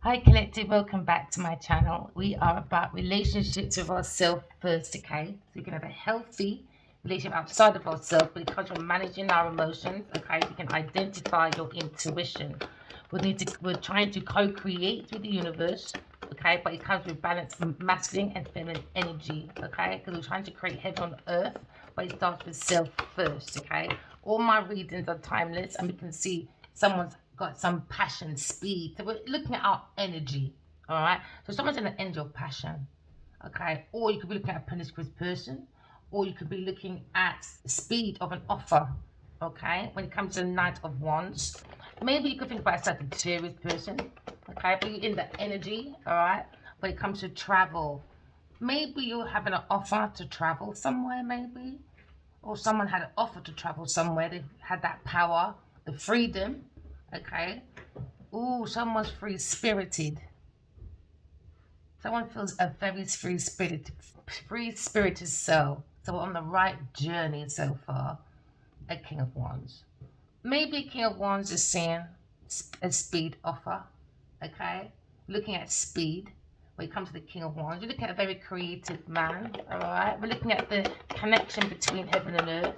Hi Collective, welcome back to my channel. We are about relationships with ourselves first, okay? So you can have a healthy relationship outside of ourselves, but because we're managing our emotions, okay, we can identify your intuition. We're trying to co-create with the universe, okay, but it comes with balance masculine and feminine energy, okay? Because we're trying to create heaven on earth, but it starts with self first, okay? All my readings are timeless, and we can see someone's got some passion, speed. So we're looking at our energy, all right? So someone's in the energy of passion, okay? Or you could be looking at a promiscuous person, or you could be looking at the speed of an offer, okay? When it comes to the Knight of Wands, maybe you could think about a certain serious person, okay? But you're in the energy, all right? When it comes to travel, maybe you're having an offer to travel somewhere, maybe, or someone had an offer to travel somewhere. They had that power, the freedom, okay? Ooh, someone's free spirited. Someone feels a very free spirited soul. So we're on the right journey so far. A King of Wands. Maybe a King of Wands is seeing a speed offer, okay? Looking at speed. When it comes to the King of Wands, you're looking at a very creative man, all right? We're looking at the connection between heaven and earth,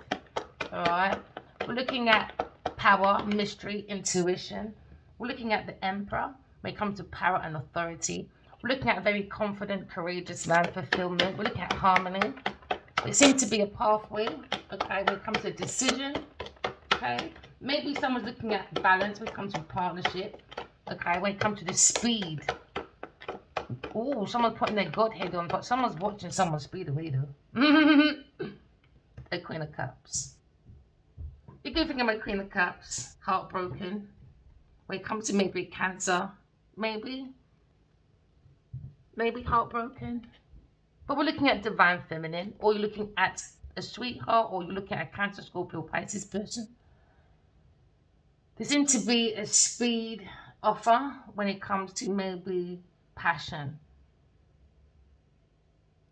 all right? We're looking at power, mystery, intuition. We're looking at the Emperor when it comes to power and authority. We're looking at a very confident, courageous man, fulfillment. We're looking at harmony. It seems to be a pathway, okay, when it comes to decision, okay? Maybe someone's looking at balance when it comes to partnership, okay, when it comes to the speed. Oh, someone's putting their Godhead on, but someone's watching someone speed away though. A Queen of Cups. You can think of my Queen of Cups, heartbroken. When it comes to maybe cancer, maybe heartbroken. But we're looking at divine feminine, or you're looking at a sweetheart, or you're looking at a Cancer, Scorpio, Pisces person. There seems to be a speed offer when it comes to maybe passion,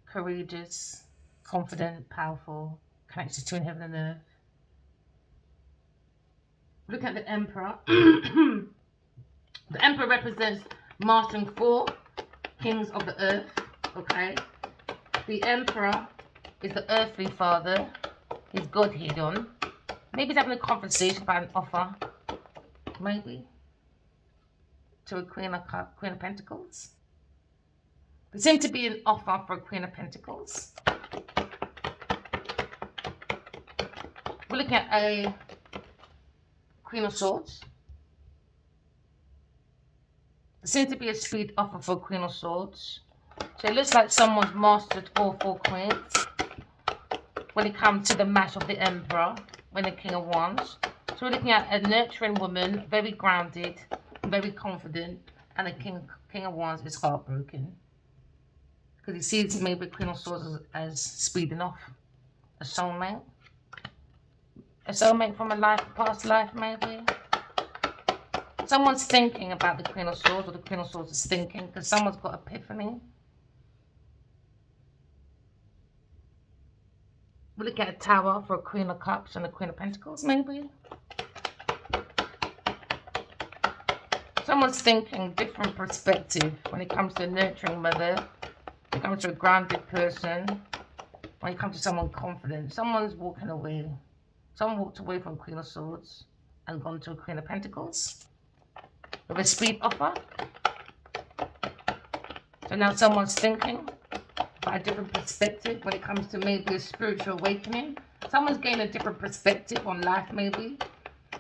courageous, confident, powerful, connected to heaven and earth. Look at the Emperor. The Emperor represents mastering four kings of the earth, okay? The Emperor is the earthly father, his Godhead on. Maybe he's having a conversation about an offer, maybe, to a Queen of Pentacles. There seems to be an offer for a Queen of Pentacles. We're looking at a Queen of Swords. There seems to be a speed offer for a Queen of Swords. So it looks like someone's mastered all four queens when it comes to the match of the Emperor, when the King of Wands. So we're looking at a nurturing woman, very grounded, very confident, and a King of Wands is heartbroken. Because he sees maybe Queen of Swords as speeding off. A soulmate. A soulmate from a past life, maybe. Someone's thinking about the Queen of Swords, or the Queen of Swords is thinking, because someone's got epiphany. We look at a Tower for a Queen of Cups and a Queen of Pentacles, maybe. Someone's thinking different perspective when it comes to a nurturing mother, when it comes to a grounded person, when it comes to someone confident. Someone's walking away. Someone walked away from Queen of Swords and gone to a Queen of Pentacles with a speed offer. So now someone's thinking about a different perspective when it comes to maybe a spiritual awakening. Someone's gained a different perspective on life, maybe.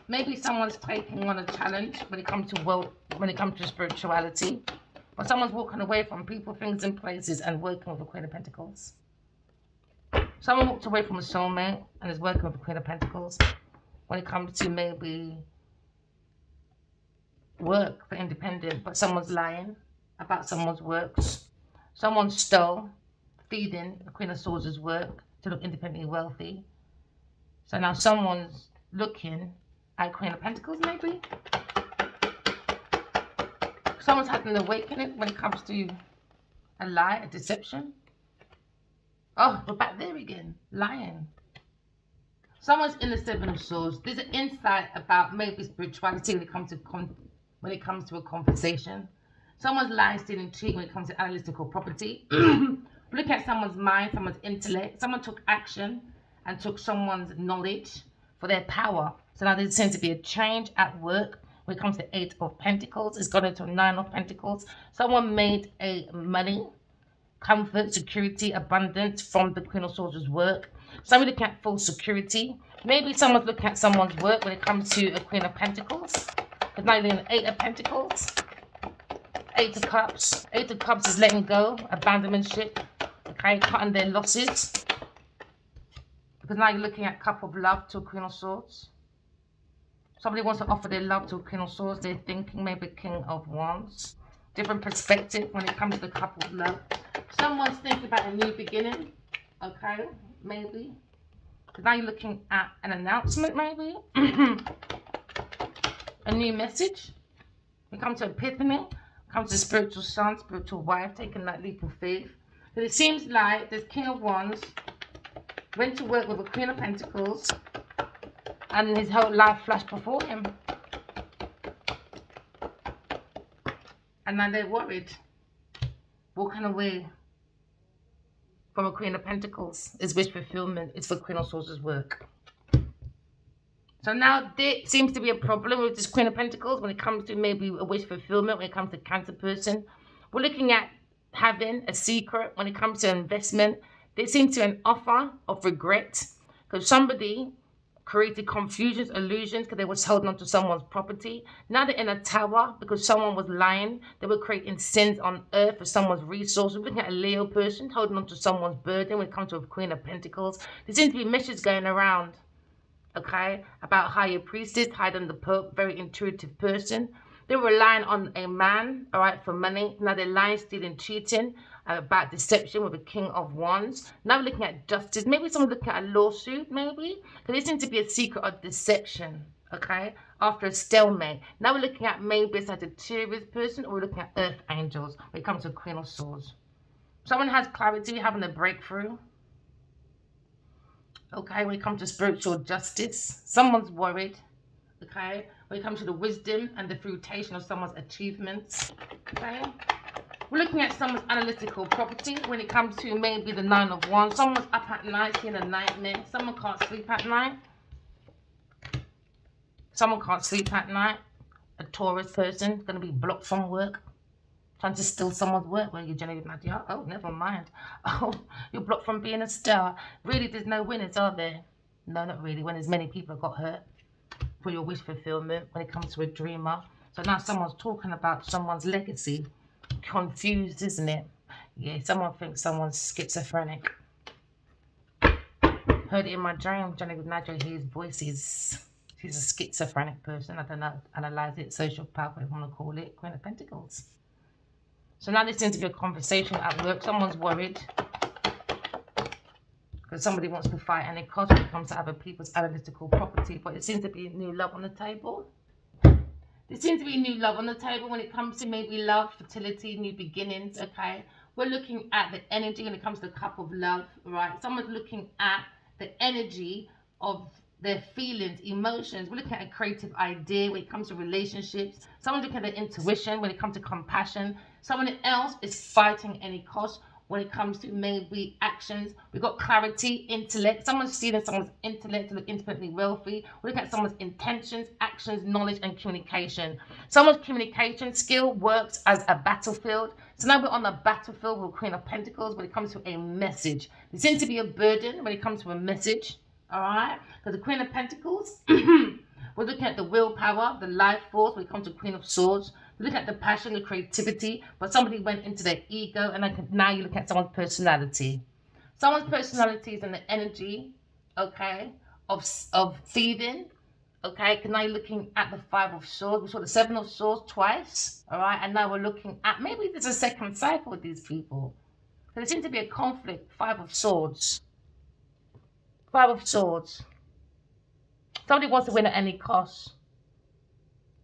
Maybe someone's taking on a challenge when it comes to spirituality. But someone's walking away from people, things, and places and working with the Queen of Pentacles. Someone walked away from a soulmate and is working with the Queen of Pentacles when it comes to maybe work for independent, but someone's lying about someone's works. Someone stole, feeding the Queen of Swords' work to look independently wealthy. So now someone's looking at Queen of Pentacles, maybe. Someone's had an awakening when it comes to a lie, a deception. Oh, we're back there again. Lying. Someone's in the Seven of Swords. There's an insight about maybe spirituality when it comes to a conversation. Someone's lying, stealing, cheating when it comes to analytical property. Look at someone's mind, someone's intellect. Someone took action and took someone's knowledge for their power. So now there seems to be a change at work when it comes to 8 of Pentacles. It's gone into 9 of Pentacles. Someone made a money, comfort, security, abundance from the Queen of Swords' work. Somebody looking at full security. Maybe someone's looking at someone's work when it comes to a Queen of Pentacles. Because now you're in 8 of Pentacles. 8 of Cups. 8 of Cups is letting go, abandonmentship, okay, cutting their losses. Because now you're looking at Cup of Love to a Queen of Swords. Somebody wants to offer their love to a Queen of Swords. They're thinking maybe King of Wands. Different perspective when it comes to the Cup of Love. Someone's thinking about a new beginning, okay, maybe. Because now you're looking at an announcement, maybe. A new message. We come to epiphany. Comes to spiritual son, spiritual wife, taking that leap of faith. But it seems like this King of Wands went to work with a Queen of Pentacles and his whole life flashed before him. And now they're worried, walking away from a Queen of Pentacles. Is wish fulfillment. It's for Queen of Swords' work. So now there seems to be a problem with this Queen of Pentacles when it comes to maybe a wish fulfillment, when it comes to Cancer person. We're looking at having a secret when it comes to investment. There seems to be an offer of regret because somebody created confusions, illusions because they was holding on to someone's property. Now they're in a tower because someone was lying. They were creating sins on earth for someone's resources. We're looking at a Leo person holding on to someone's burden when it comes to a Queen of Pentacles. There seems to be messages going around, okay, about higher priestess, higher than the Pope, very intuitive person. They were relying on a man, all right, for money. Now they're lying, stealing, cheating, about deception with a King of Wands. Now we're looking at justice. Maybe someone's looking at a lawsuit, maybe. Because there seems to be a secret of deception, okay, after a stalemate. Now we're looking at maybe it's a Sagittarius person, or we're looking at Earth Angels when it comes to Queen of Swords. Someone has clarity, having a breakthrough. Okay, when it comes to spiritual justice, someone's worried. Okay, when it comes to the wisdom and the fruition of someone's achievements. Okay, we're looking at someone's analytical property when it comes to maybe the 9 of Wands. Someone's up at night seeing a nightmare. Someone can't sleep at night. Someone can't sleep at night. A Taurus person going to be blocked from work, trying to steal someone's work. Well, you're Genevieve Nadia. Oh, never mind. Oh, you're blocked from being a star. Really, there's no winners, are there? No, not really. When as many people have got hurt for your wish fulfillment when it comes to a dreamer. So now someone's talking about someone's legacy. Confused, isn't it? Yeah, someone thinks someone's schizophrenic. Heard it in my dream. Genevieve Nadia hears voices. She's a schizophrenic person. I don't know. Analyze it. Social power, whatever you want to call it. Queen of Pentacles. So now there seems to be a conversation at work. Someone's worried because somebody wants to fight any cost when it comes to other people's analytical property. But it seems to be new love on the table. There seems to be new love on the table when it comes to maybe love, fertility, new beginnings, okay? We're looking at the energy when it comes to the Cup of Love, right? Someone's looking at the energy of their feelings, emotions. We're looking at a creative idea when it comes to relationships. Someone's looking at their intuition when it comes to compassion. Someone else is fighting any cost when it comes to maybe actions. We've got clarity, intellect. Someone's stealing someone's intellect to look infinitely wealthy. We're looking at someone's intentions, actions, knowledge, and communication. Someone's communication skill works as a battlefield. So now we're on the battlefield with Queen of Pentacles when it comes to a message. There seems to be a burden when it comes to a message. All right, because the Queen of Pentacles, we're looking at the willpower, the life force when it comes to Queen of Swords. We look at the passion, the creativity, but somebody went into their ego, and now you look at someone's personality. Someone's personality is in the energy, okay, of thieving, okay, because now you're looking at the 5 of Swords. We saw the 7 of Swords twice, all right, and now we're looking at, maybe there's a second cycle with these people. So there seems to be a conflict, 5 of Swords. 5 of Swords. Somebody wants to win at any cost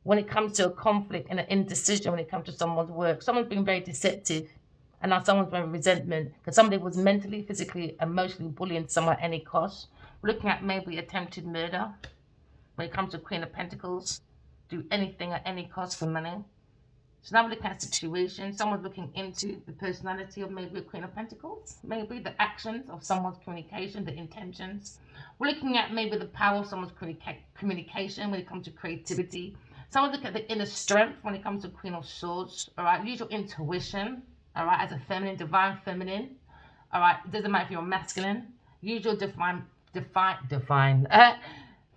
when it comes to a conflict and an indecision when it comes to someone's work. Someone's been very deceptive, and now someone's been resentment because somebody was mentally, physically, emotionally bullying someone at any cost. We're looking at maybe attempted murder when it comes to Queen of Pentacles. Do anything at any cost for money. So now we're looking at situation. Someone's looking into the personality of maybe a Queen of Pentacles, maybe the actions of someone's communication, the intentions. We're looking at maybe the power of someone's communication when it comes to creativity. Someone look at the inner strength when it comes to Queen of Swords. All right, use your intuition. All right, as a feminine, divine feminine. All right, it doesn't matter if you're masculine. Use your divine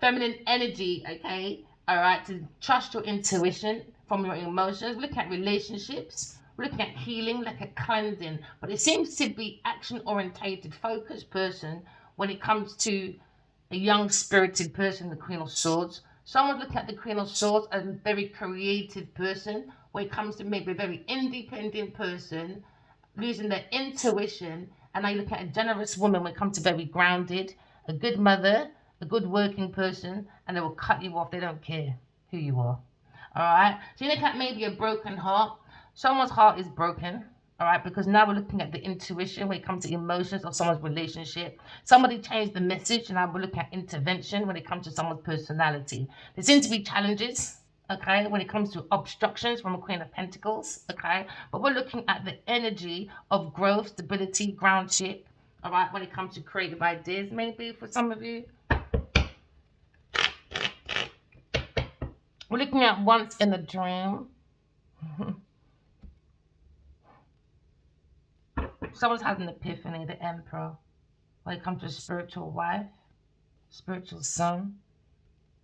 feminine energy. Okay, all right, to trust your intuition from your emotions. We're looking at relationships. We're looking at healing, like a cleansing. But it seems to be action-orientated, focused person when it comes to a young spirited person, the Queen of Swords. Someone look at the Queen of Swords as a very creative person when it comes to maybe a very independent person, using their intuition. And I look at a generous woman when it comes to very grounded, a good mother, a good working person, and they will cut you off. They don't care who you are. All right. So you look at maybe a broken heart. Someone's heart is broken. All right, because now we're looking at the intuition when it comes to emotions of someone's relationship. Somebody changed the message, and now we're looking at intervention when it comes to someone's personality. There seem to be challenges, okay, when it comes to obstructions from a Queen of Pentacles, okay, but we're looking at the energy of growth, stability, groundship, all right, when it comes to creative ideas, maybe for some of you. We're looking at once in a dream. Someone's had an epiphany, the Emperor, when it comes to a spiritual wife, spiritual son.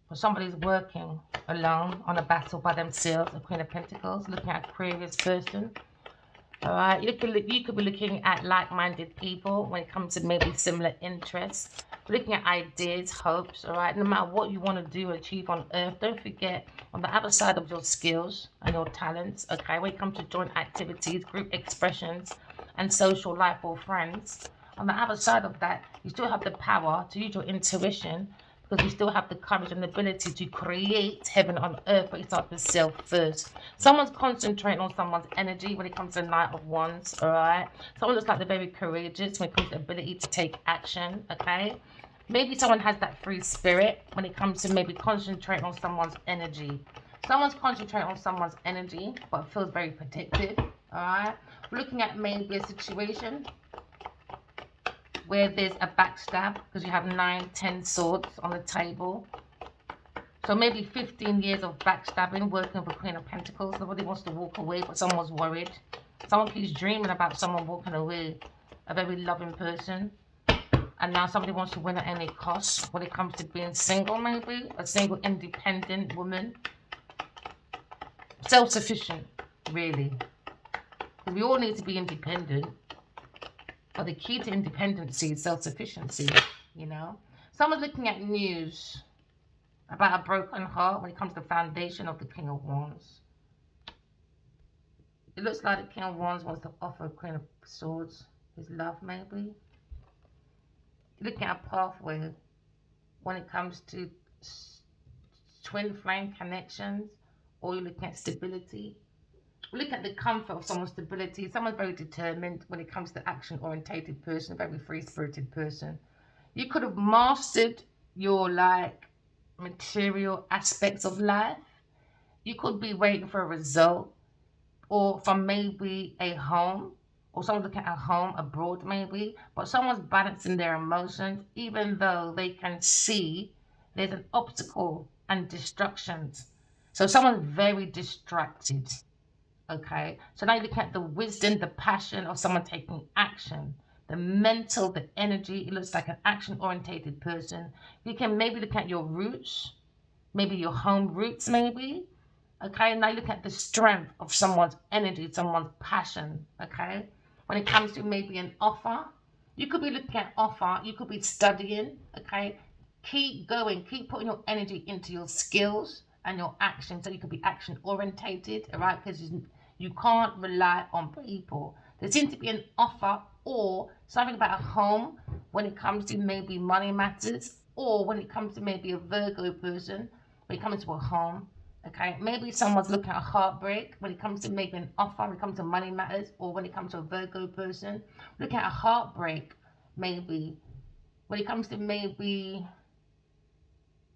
Or somebody's working alone on a battle by themselves, a Queen of Pentacles, looking at Aquarius person. All right, you could be looking at like-minded people when it comes to maybe similar interests. We're looking at ideas, hopes, all right? No matter what you want to do or achieve on earth, don't forget on the other side of your skills and your talents, okay, when it comes to joint activities, group expressions, and social life or friends, on the other side of that, you still have the power to use your intuition, because you still have the courage and the ability to create heaven on earth, but it starts with self first. Someone's concentrating on someone's energy when it comes to the Knight of Wands, all right? Someone looks like they're very courageous when it comes to the ability to take action, okay? Maybe someone has that free spirit when it comes to maybe concentrating on someone's energy. Someone's concentrating on someone's energy, but feels very protective, all right? We're looking at maybe a situation where there's a backstab, because you have 9, 10 swords on the table. So maybe 15 years of backstabbing, working with a Queen of Pentacles. Nobody wants to walk away, but someone's worried. Someone keeps dreaming about someone walking away, a very loving person. And now somebody wants to win at any cost when it comes to being single, maybe. A single, independent woman. Self-sufficient, really. Because we all need to be independent. But the key to independency is self-sufficiency, you know. Someone's looking at news about a broken heart when it comes to the foundation of the King of Wands. It looks like the King of Wands wants to offer Queen of Swords his love, maybe. You're looking at a pathway when it comes to twin flame connections, or you're looking at stability. Look at the comfort of someone's stability. Someone's very determined when it comes to action-orientated person, a very free-spirited person. You could have mastered your material aspects of life. You could be waiting for a result, or from maybe a home, or someone's looking at a home abroad maybe, but someone's balancing their emotions, even though they can see there's an obstacle and distractions. So someone's very distracted. Okay, so now you look at the wisdom, the passion of someone taking action, the mental, the energy. It looks like an action-orientated person. You can maybe look at your roots, maybe your home roots, maybe. Okay, now you look at the strength of someone's energy, someone's passion. Okay, when it comes to maybe an offer, you could be looking at offer. You could be studying. Okay, keep going, keep putting your energy into your skills and your action, so you could be action-orientated. All right, because you can't rely on people. There seems to be an offer or something about a home when it comes to maybe money matters, or when it comes to maybe a Virgo person, when it comes to a home. Okay, maybe someone's looking at a heartbreak when it comes to maybe an offer, when it comes to money matters, or when it comes to a Virgo person. Looking at a heartbreak, maybe. When it comes to maybe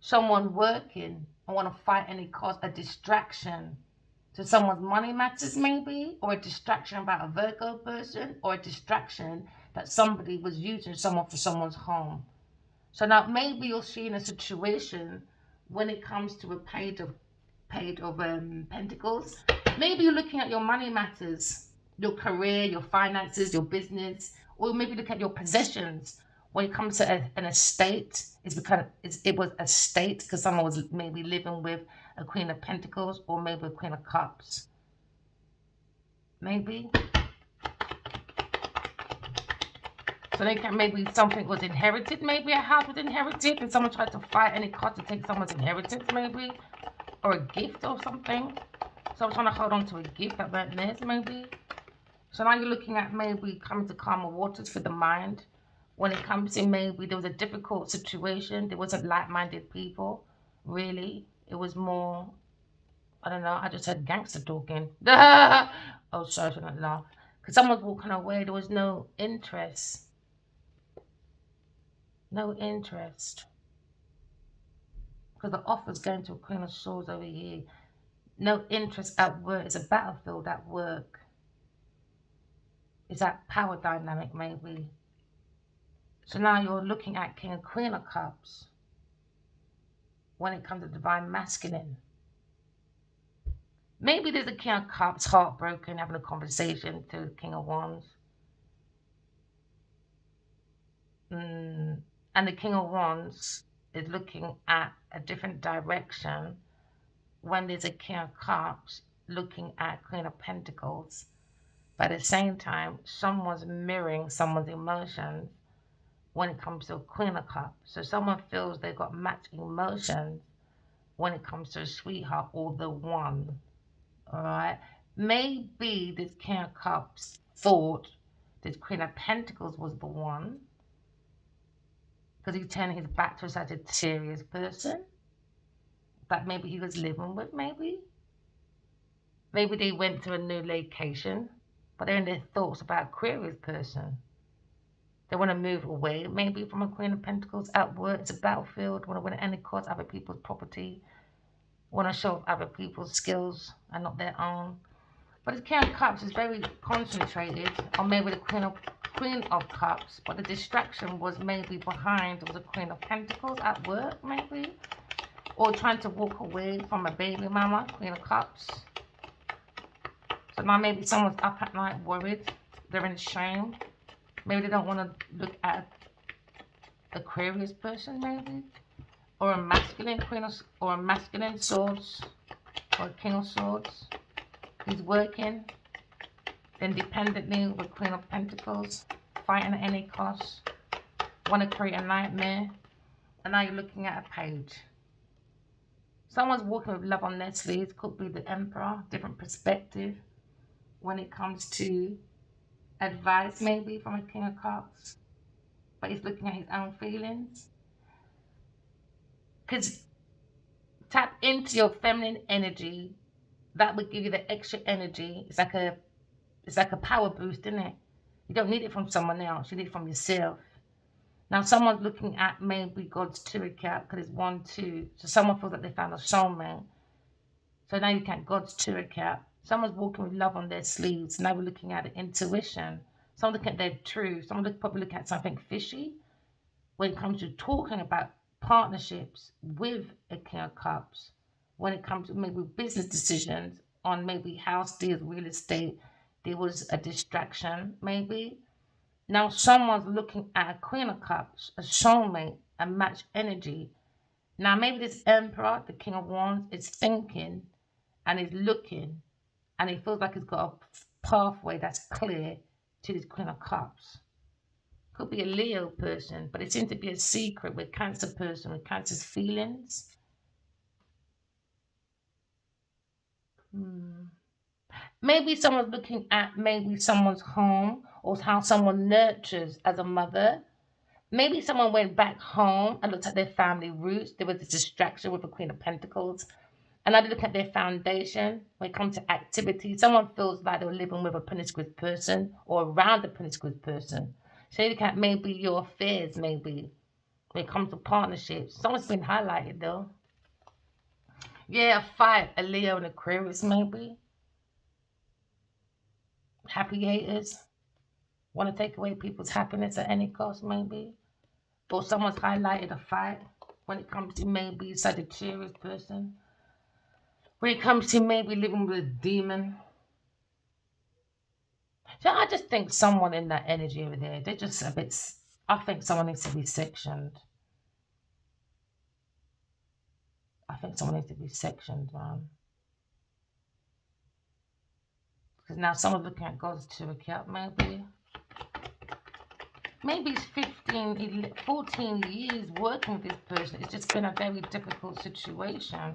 someone working and want to fight any cause, a distraction. So someone's money matters maybe, or a distraction about a Virgo person, or a distraction that somebody was using someone for someone's home. So now maybe you're seeing a situation when it comes to a page of pentacles. Maybe you're looking at your money matters, your career, your finances, your business, or maybe look at your possessions. When it comes to an estate, it was a state because someone was maybe living with a Queen of Pentacles or maybe a Queen of Cups. Maybe. So they can, maybe something was inherited, maybe a house was inherited and someone tried to fight any cost to take someone's inheritance maybe, or a gift or something. So I'm trying to hold on to a gift that weren't theirs maybe. So now you're looking at maybe coming to calmer waters for the mind. When it comes to maybe there was a difficult situation, there wasn't like-minded people, really. It was more, I don't know, I just heard gangster talking. Oh, sorry, I shouldn't laugh. Because someone's walking away, there was no interest. No interest. Because the offer's going to a Queen of Swords over here. No interest at work. It's a battlefield at work. It's that power dynamic, maybe. So now you're looking at King and Queen of Cups when it comes to divine masculine. Maybe there's a King of Cups heartbroken, having a conversation to the King of Wands. And the King of Wands is looking at a different direction when there's a King of Cups looking at Queen of Pentacles. But at the same time, someone's mirroring someone's emotions when it comes to a Queen of Cups. So someone feels they've got matching emotions when it comes to a sweetheart or the one. All right. Maybe this King of Cups thought this Queen of Pentacles was the one because he's turning his back to such a serious person that maybe he was living with, maybe. Maybe they went to a new location, but they're in their thoughts about Aquarius person. They want to move away, maybe from a Queen of Pentacles at work. It's a battlefield. Want to win at any cost, other people's property. Want to show off other people's skills and not their own. But the King of Cups is very concentrated on maybe the Queen of Cups, but the distraction was maybe behind was a Queen of Pentacles at work, maybe, or trying to walk away from a baby mama, Queen of Cups. So now maybe someone's up at night worried, they're in shame. Maybe they don't want to look at Aquarius person, maybe, or a masculine or a masculine swords, or a King of Swords. He's working independently with Queen of Pentacles, fighting at any cost, want to create a nightmare, and now you're looking at a page. Someone's walking with love on their sleeves, could be the Emperor, different perspective when it comes to advice maybe from a King of Cups, but he's looking at his own feelings. Because tap into your feminine energy, that would give you the extra energy. It's like a power boost, isn't it? You don't need it from someone else, you need it from yourself. Now someone's looking at maybe God's two account because it's 1, 2. So someone feels like they found a soulmate. So now you can God's two account. Someone's walking with love on their sleeves. Now we're looking at intuition. Someone looking at their truth. Someone probably looking at something fishy when it comes to talking about partnerships with a King of Cups. When it comes to maybe business decisions on maybe house deals, real estate, there was a distraction maybe. Now someone's looking at a Queen of Cups, a soulmate, a match energy. Now maybe this Emperor, the King of Wands, is thinking and is looking and he feels like he's got a pathway that's clear to this Queen of Cups. Could be a Leo person, but it seems to be a secret with Cancer person, with Cancer's feelings. Maybe someone's looking at maybe someone's home or how someone nurtures as a mother. Maybe someone went back home and looked at their family roots. There was a distraction with the Queen of Pentacles. And now they look at their foundation when it comes to activity. Someone feels like they're living with a promiscuous person or around a promiscuous person. So you look at maybe your affairs, maybe, when it comes to partnerships. Someone's been highlighted, though. Yeah, a fight, a Leo and Aquarius, maybe. happy haters, want to take away people's happiness at any cost, maybe. Or someone's highlighted a fight when it comes to maybe Sagittarius person. When it comes to maybe living with a demon. So I just think someone in that energy over there, they're just a bit, I think someone needs to be sectioned. I think someone needs to be sectioned, man. Because now someone's looking at God's true account, maybe. Maybe it's 15, 14 years working with this person. It's just been a very difficult situation.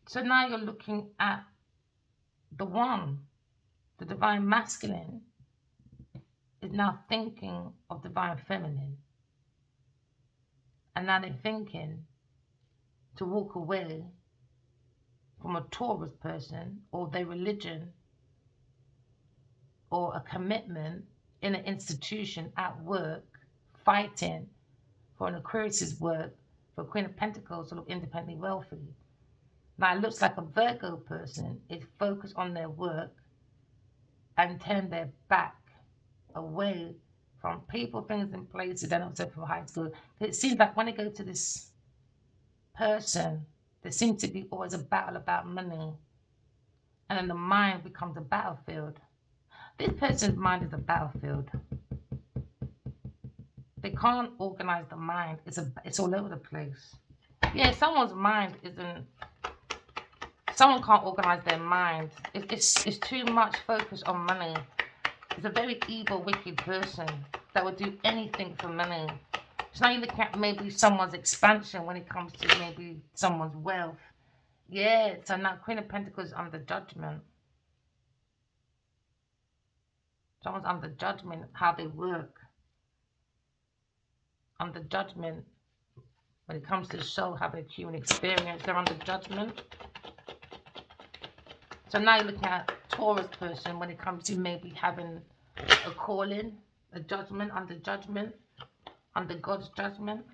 So now you're looking at the one, the divine masculine, is now thinking of divine feminine. And now they're thinking to walk away from a Taurus person or their religion or a commitment in an institution at work, fighting for an Aquarius's work, for Queen of Pentacles to look independently wealthy. Now it looks like a Virgo person is focused on their work and turn their back away from people, things, and places they're not from high school. It seems like when they go to this person, there seems to be always a battle about money. And then the mind becomes a battlefield. This person's mind is a battlefield. They can't organize the mind. It's all over the place. Yeah, someone's mind isn't. Someone can't organize their mind. It's too much focus on money. It's a very evil, wicked person that would do anything for money. So now you look at maybe someone's expansion when it comes to maybe someone's wealth. Yeah, so now Queen of Pentacles is under judgment. Someone's under judgment, how they work. Under judgment when it comes to show how they human experience. They're under judgment. So now you're looking at a Taurus person when it comes to maybe having a calling, a judgment, under God's judgment.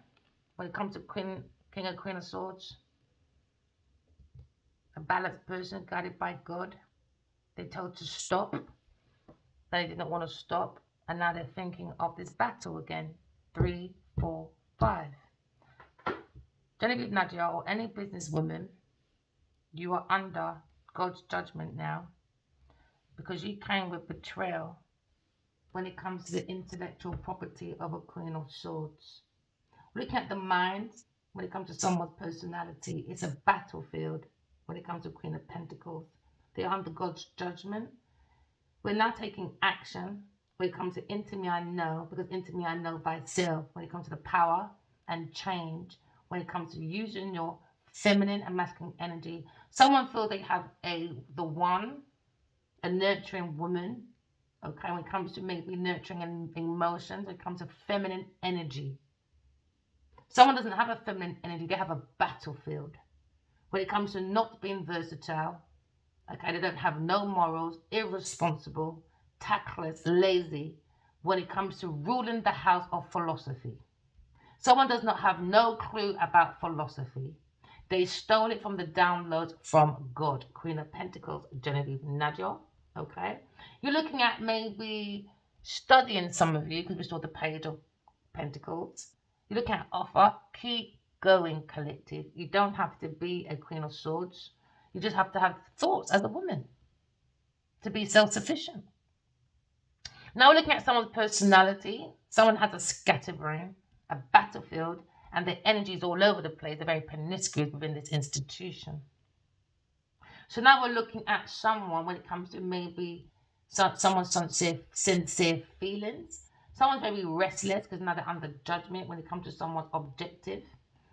When it comes to King and Queen of Swords, a balanced person guided by God. They're told to stop. They didn't want to stop. And now they're thinking of this battle again. 3, 4, 5. Genevieve Nadia or any businesswoman, you are under God's judgment now because you came with betrayal when it comes to the intellectual property of a Queen of Swords. Looking at the mind, when it comes to someone's personality, it's a battlefield. When it comes to Queen of Pentacles, they're under God's judgment. We're now taking action when it comes to into me I know, because into me I know thyself. When it comes to the power and change, when it comes to using your feminine and masculine energy. Someone feels they have the one, a nurturing woman, okay, when it comes to maybe nurturing and emotions, when it comes to feminine energy. Someone doesn't have a feminine energy, they have a battlefield. When it comes to not being versatile, okay, they don't have no morals, irresponsible, tactless, lazy, when it comes to ruling the house of philosophy. Someone does not have no clue about philosophy. They stole it from the downloads from God. Queen of Pentacles, Genevieve Nadia. Okay. You're looking at maybe studying, some of you, because we saw the Page of Pentacles. You're looking at offer. Keep going, collective. You don't have to be a Queen of Swords. You just have to have thoughts as a woman to be self-sufficient. Now we're looking at someone's personality. Someone has a scatterbrain, a battlefield, and their energy is all over the place. They're very promiscuous within this institution. So now we're looking at someone when it comes to maybe someone's sincere feelings. Someone's very restless because now they're under judgment when it comes to someone's objective.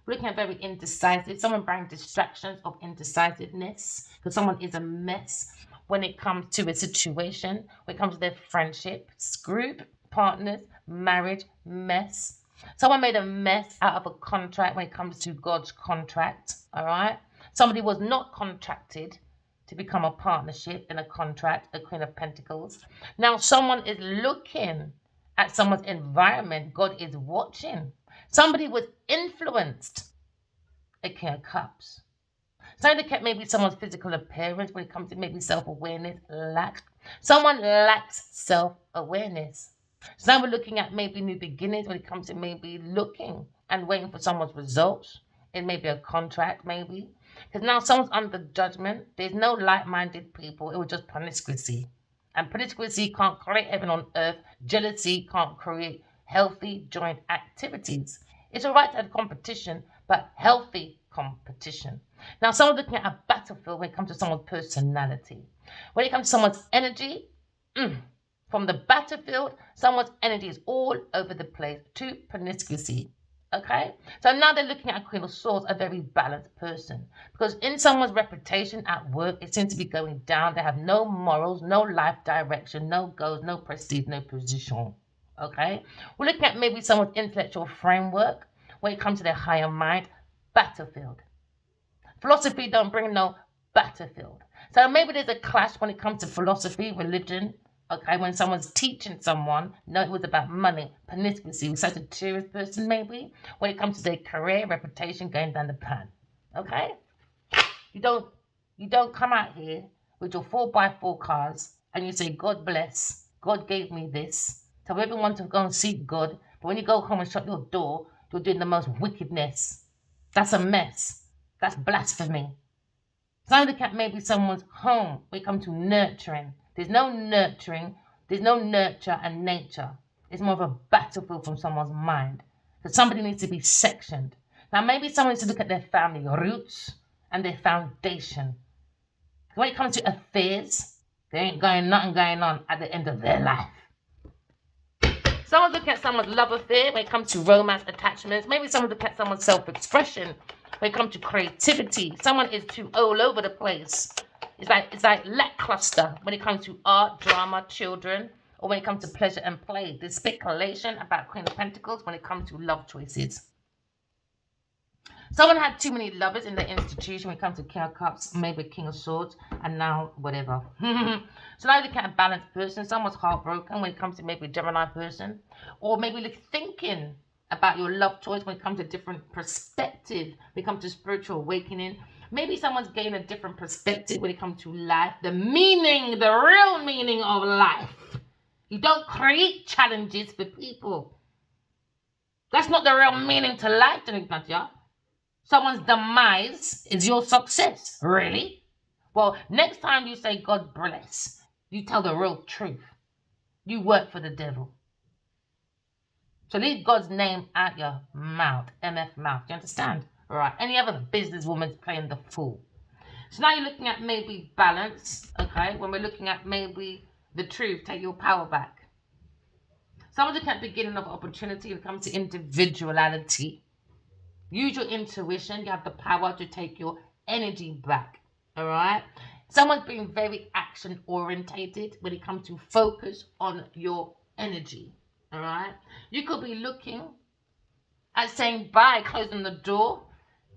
We're looking at very indecisive. Someone brings distractions of indecisiveness because someone is a mess when it comes to a situation, when it comes to their friendships, group, partners, marriage, mess. Someone made a mess out of a contract when it comes to God's contract, all right? Somebody was not contracted to become a partnership in a contract, a Queen of Pentacles. Now someone is looking at someone's environment. God is watching. Somebody was influenced a King of Cups. So look at maybe someone's physical appearance when it comes to maybe self-awareness lack. Someone lacks self-awareness. So now we're looking at maybe new beginnings when it comes to maybe looking and waiting for someone's results. It may be a contract, maybe. Because now someone's under judgment. There's no like-minded people. It was just promiscuity. And promiscuity can't create heaven on earth. Jealousy can't create healthy joint activities. It's all right to have competition, but healthy competition. Now, someone's looking at a battlefield when it comes to someone's personality. When it comes to someone's energy, from the battlefield, someone's energy is all over the place to promiscuity. Okay, so now they're looking at a Queen of Swords, a very balanced person, because in someone's reputation at work, it seems to be going down. They have no morals, no life direction, no goals, no prestige, no position. Okay, we're looking at maybe someone's intellectual framework when it comes to their higher mind, battlefield. Philosophy don't bring no battlefield. So maybe there's a clash when it comes to philosophy, religion. Okay, when someone's teaching someone, no, it was about money, promiscuity, Sagittarius person maybe. When it comes to their career, reputation, going down the pan. Okay, you don't come out here with your 4x4 cars and you say, God bless, God gave me this. Tell everyone to go and seek God, but when you go home and shut your door, you're doing the most wickedness. That's a mess. That's blasphemy. So I look at maybe someone's home when it comes to nurturing. There's no nurturing. There's no nurture and nature. It's more of a battlefield from someone's mind. So somebody needs to be sectioned. Now maybe someone needs to look at their family roots and their foundation. When it comes to affairs, there ain't nothing going on at the end of their life. Someone's looking at someone's love affair when it comes to romance attachments. Maybe someone look at someone's self-expression when it comes to creativity. Someone is too all over the place. It's like lackluster when it comes to art, drama, children, or when it comes to pleasure and play. There's speculation about Queen of Pentacles when it comes to love choices. Someone had too many lovers in the institution when it comes to King of Cups, maybe King of Swords, and now whatever. So now you look at a balanced person. Someone's heartbroken when it comes to maybe a Gemini person, or maybe thinking about your love choice when it comes to different perspective, when it comes to spiritual awakening. Maybe someone's gained a different perspective when it comes to life, the meaning, the real meaning of life. You don't create challenges for people. That's not the real meaning to life, Nadia. Someone's demise is your success. Really? Well, next time you say God bless, you tell the real truth. You work for the devil. So leave God's name out your mouth. MF mouth. Do you understand? All right. Any other businesswoman's playing the fool. So now you're looking at maybe balance. Okay. When we're looking at maybe the truth, take your power back. Someone's looking at the beginning of opportunity when it comes to individuality. Use your intuition. You have the power to take your energy back. All right. Someone's being very action orientated when it comes to focus on your energy. All right. You could be looking at saying bye, closing the door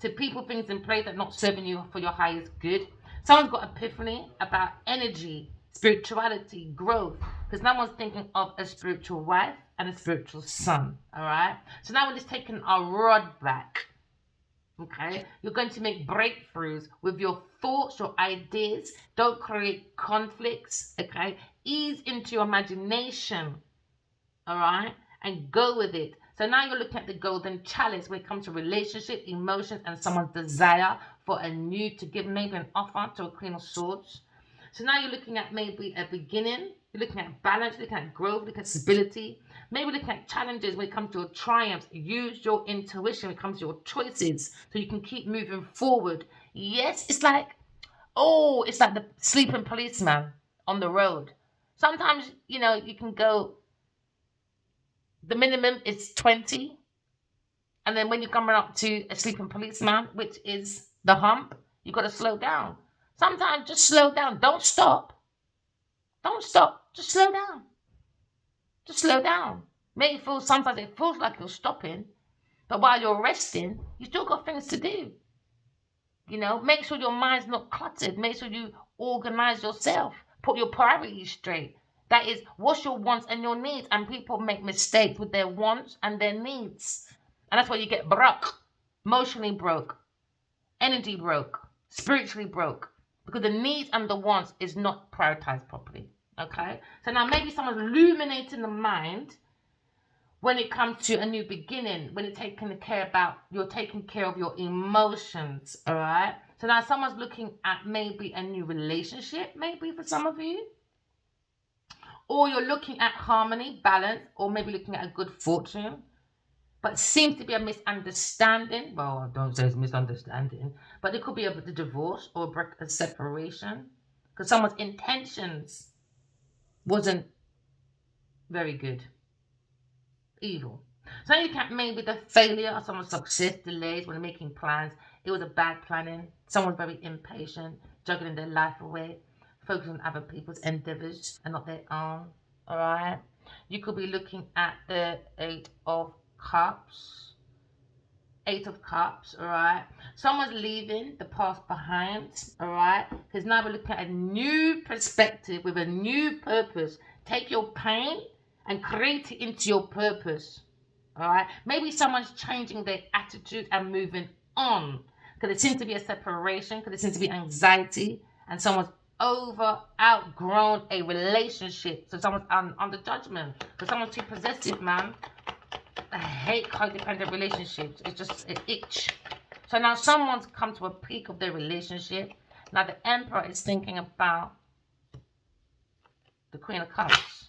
to people, things in place that are not serving you for your highest good. Someone's got epiphany about energy, spirituality, growth, because no one's thinking of a spiritual wife and a spiritual son. All right. So now we're just taking our rod back. Okay. You're going to make breakthroughs with your thoughts, your ideas. Don't create conflicts. Okay. Ease into your imagination. All right. And go with it. So now you're looking at the golden chalice when it comes to relationship, emotions, and someone's desire for to give maybe an offer to a Queen of Swords. So now you're looking at maybe a beginning. You're looking at balance, looking at growth, looking at stability. Maybe looking at challenges when it comes to your triumphs. Use your intuition when it comes to your choices so you can keep moving forward. Yes, it's like the sleeping policeman on the road. Sometimes, you can go, the minimum is 20. And then when you're coming up to a sleeping policeman, which is the hump, you've got to slow down. Sometimes just slow down. Don't stop. Don't stop. Just slow down. Just slow down. Sometimes it feels like you're stopping, but while you're resting, you still got things to do. Make sure your mind's not cluttered. Make sure you organize yourself. Put your priorities straight. That is, what's your wants and your needs? And people make mistakes with their wants and their needs. And that's why you get broke, emotionally broke. energy broke, spiritually broke, because the needs and the wants is not prioritized properly. Okay, so now maybe someone's illuminating the mind when it comes to a new beginning, when you're taking care of your emotions. All right, so now someone's looking at maybe a new relationship, maybe for some of you, or you're looking at harmony, balance, or maybe looking at a good fortune. But seems to be a misunderstanding. Well, I don't say it's misunderstanding, but it could be a divorce or a separation, because someone's intentions wasn't very good, evil. So you can maybe the failure of someone's success, delays when making plans. It was a bad planning. Someone's very impatient, juggling their life away, focusing on other people's endeavors and not their own. All right. You could be looking at the Eight of Cups. Eight of Cups, all right. Someone's leaving the past behind, all right. Because now we're looking at a new perspective with a new purpose. Take your pain and create it into your purpose, all right. Maybe someone's changing their attitude and moving on, because there seems to be a separation, because there seems to be anxiety, and someone's outgrown a relationship. So someone's under judgment, because someone's too possessive, man. I hate codependent relationships. It's just an itch. So now someone's come to a peak of their relationship. Now the Emperor is thinking about the Queen of Cups.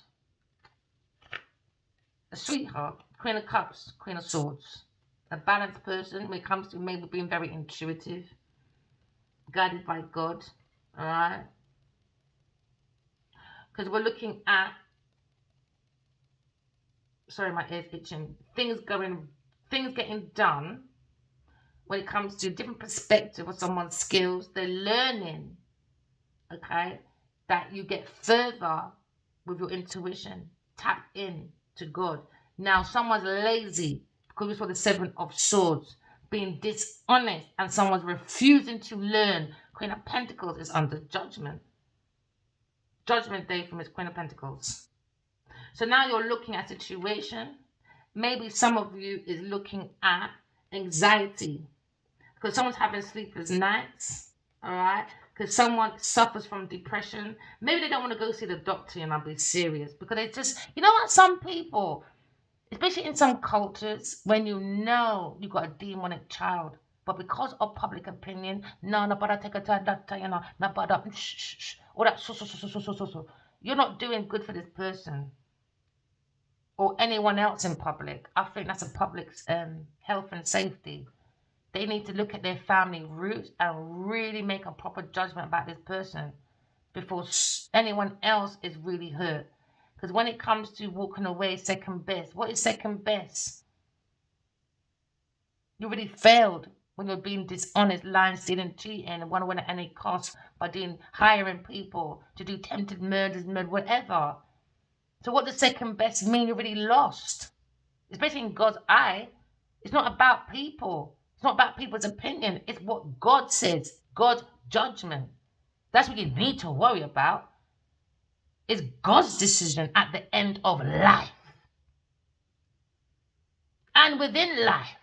A sweetheart, Queen of Cups, Queen of Swords. A balanced person when it comes to maybe being very intuitive, guided by God. All right? Because we're looking at, sorry, my ear's itching. Things getting done when it comes to a different perspective of someone's skills. They're learning, okay, that you get further with your intuition. Tap in to God. Now, someone's lazy because we saw the Seven of Swords, being dishonest, and someone's refusing to learn. Queen of Pentacles is under judgment. Judgment Day from its Queen of Pentacles. So now you're looking at a situation. Maybe some of you is looking at anxiety, because someone's having sleepless nights, all right? Because someone suffers from depression. Maybe they don't want to go see the doctor, and I'll be serious, because they just, you know what, some people, especially in some cultures, when you know you got a demonic child, but because of public opinion, no, but take a time, doctor, you know, no, but all that, so. You're not doing good for this person or anyone else in public. I think that's a public's health and safety. They need to look at their family roots and really make a proper judgment about this person before anyone else is really hurt. Because when it comes to walking away second best, what is second best? You really failed when you're being dishonest, lying, stealing, cheating, and want to win at any cost by hiring people to do attempted murders, whatever. So what does second best mean? You're really lost. Especially in God's eye. It's not about people. It's not about people's opinion. It's what God says. God's judgment. That's what you need to worry about. It's God's decision at the end of life. And within life.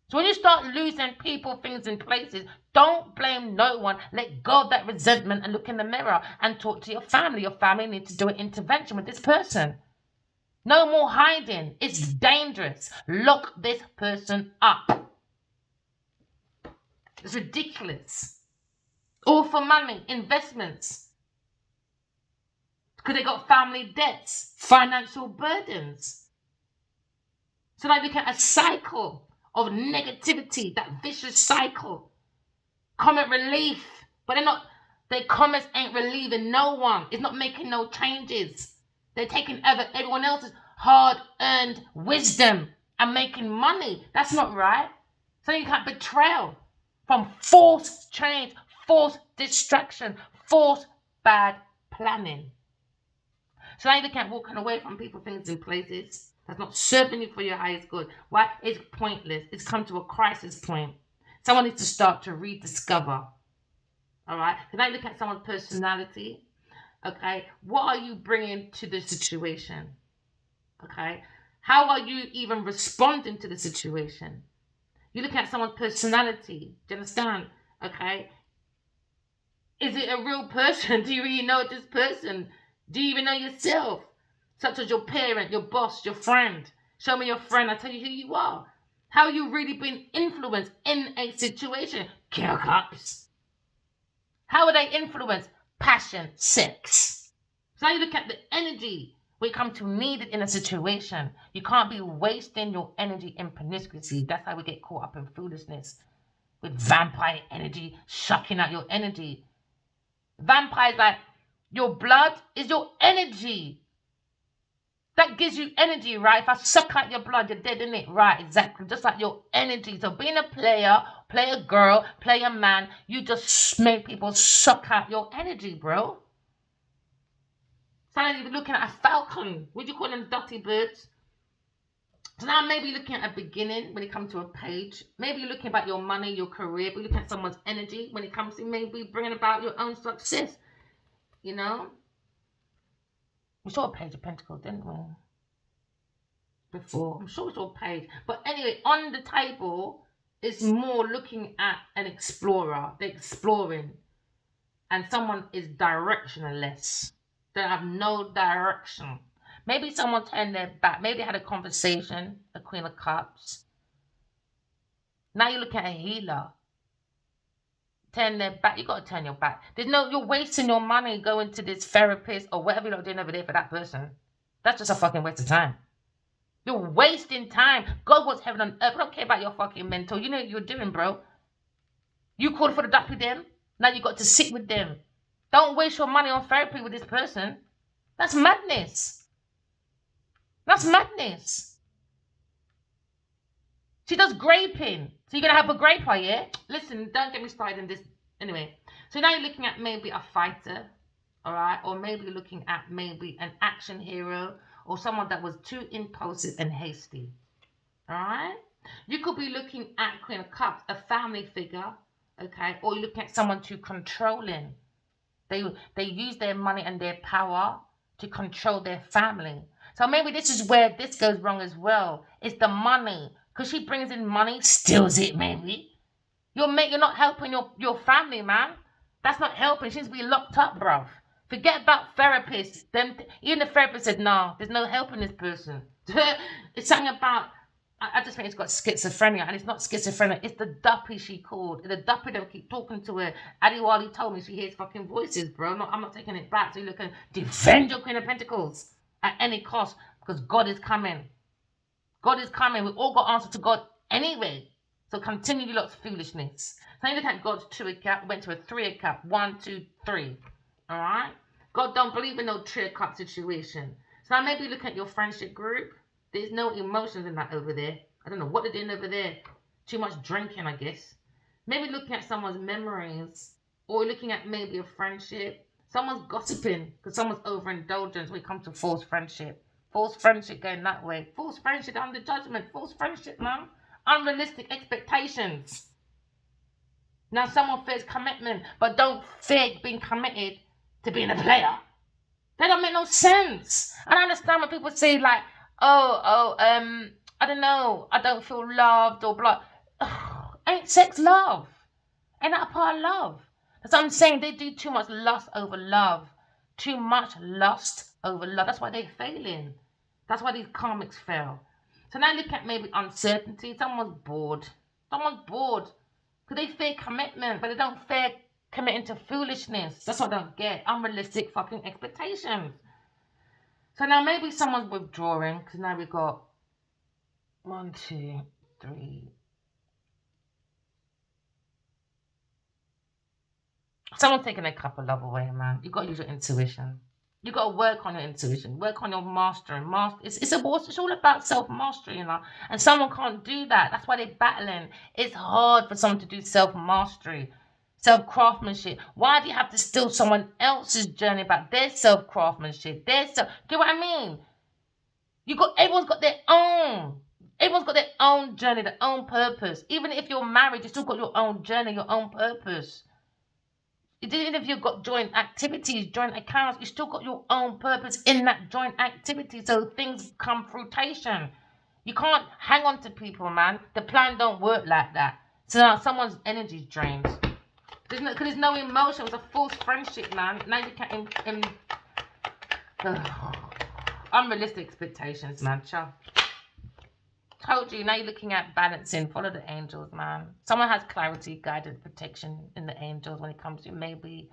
So when you start losing people, things, and places, don't blame no one. Let go of that resentment and look in the mirror and talk to your family. Your family needs to do an intervention with this person. No more hiding. It's dangerous. Lock this person up. It's ridiculous. All for money, investments. Because they got family debts, financial burdens. So they become a cycle of negativity, that vicious cycle. Comment relief, but their comments ain't relieving no one. It's not making no changes. They're taking everyone else's hard-earned wisdom and making money. That's not right. So you can't betrayal from forced change, forced distraction, forced bad planning. So now you can't walking away from people, things, and places. That's not serving you for your highest good. Why? It's pointless. It's come to a crisis point. Someone needs to start to rediscover. All right? Can I look at someone's personality? Okay? What are you bringing to the situation? Okay? How are you even responding to the situation? You're looking at someone's personality. Do you understand? Okay. Is it a real person? Do you really know this person? Do you even know yourself? Such as your parent, your boss, your friend. Show me your friend, I'll tell you who you are. How you really been influenced in a situation. King of Cups. How are they influenced? Passion, sex. So now you look at the energy when it comes to needed in a situation. You can't be wasting your energy in promiscuity. That's how we get caught up in foolishness. With vampire energy, sucking out your energy. Vampires, like, your blood is your energy. That gives you energy, right? If I suck out your blood, you're dead, in it, right? Exactly. Just like your energy. So being a player girl, player man, you just make people suck out your energy, bro. So now you're looking at a falcon. What do you call them, dirty birds? So now maybe looking at a beginning when it comes to a page. Maybe you're looking about your money, your career. But you're looking at someone's energy when it comes to maybe bringing about your own success. You know? We saw a page of pentacles, didn't we? Before. I'm sure it's all page. But anyway, on the table is more looking at an explorer. They're exploring. And someone is directionless. They have no direction. Maybe someone turned their back. Maybe they had a conversation, a Queen of Cups. Now you're looking at a healer. Turn their back. You got to turn your back. You're wasting your money going to this therapist or whatever you're doing over there for that person. That's just a fucking waste of time. You're wasting time. God wants heaven on earth. I don't care about your fucking mental. You know what you're doing, bro. You called for the duck with them. Now you got to sit with them. Don't waste your money on therapy with this person. That's madness. That's madness. She does graping. So you're going to have a graper, yeah? Listen, don't get me started in this. Anyway. So now you're looking at maybe a fighter. All right? Or maybe you're looking at maybe an action hero. Or someone that was too impulsive and hasty. All right? You could be looking at Queen of Cups, a family figure. Okay? Or you're looking at someone too controlling. They use their money and their power to control their family. So maybe this is where this goes wrong as well. It's the money. Because she brings in money, steals it maybe. You're not helping your family, man. That's not helping. She needs to be locked up, bruv. Forget about therapists. Even the therapist said, no, there's no helping this person. It's something about, I just think it's got schizophrenia, and it's not schizophrenia. It's the duppy she called. The duppy that keep talking to her. Adiwali told me she hears fucking voices, bro. No, I'm not taking it back. So you can defend your Queen of Pentacles at any cost, because God is coming. God is coming. We've all got answer to God anyway. So continue your lots of foolishness. So you look at God's 2 of cup, went to a 3 of cup. 1, 2, 3. All right? God don't believe in no 3 of cup situation. So now maybe look at your friendship group. There's no emotions in that over there. I don't know what they're doing over there. Too much drinking, I guess. Maybe looking at someone's memories. Or looking at maybe a friendship. Someone's gossiping because someone's overindulgence when it comes to false friendship. False friendship going that way. False friendship under judgment. False friendship, man. Unrealistic expectations. Now someone fears commitment, but don't fear being committed to being a player. They don't make no sense. And I understand when people say like, I don't know, I don't feel loved or blah. Ain't sex love? Ain't that a part of love? That's what I'm saying. They do too much lust over love. Too much lust over love. That's why they're failing. That's why these karmics fail. So now look at maybe uncertainty. Someone's bored. Someone's bored. Because they fear commitment, but they don't fear committing to foolishness. That's what I don't get. Unrealistic fucking expectations. So now maybe someone's withdrawing. Because now we've got 1, 2, 3. Someone's taking a cup of love away, man. You've got to use your intuition. You've got to work on your intuition. Work on your mastering. It's all about self-mastery, you know. And someone can't do that. That's why they're battling. It's hard for someone to do self-mastery, self-craftsmanship. Why do you have to steal someone else's journey about their self-craftsmanship? Do you know what I mean? Everyone's got their own. Everyone's got their own journey, their own purpose. Even if you're married, you still got your own journey, your own purpose. Even if you've got joint activities, joint accounts, you still got your own purpose in that joint activity. So things come fruition. You can't hang on to people, man. The plan don't work like that. So now someone's energy's drained. There's no emotion. It was a false friendship, man. Now you can't unrealistic expectations, man. Ciao. Told you, now you're looking at balancing. Follow the angels, man. Someone has clarity, guidance, protection in the angels when it comes to maybe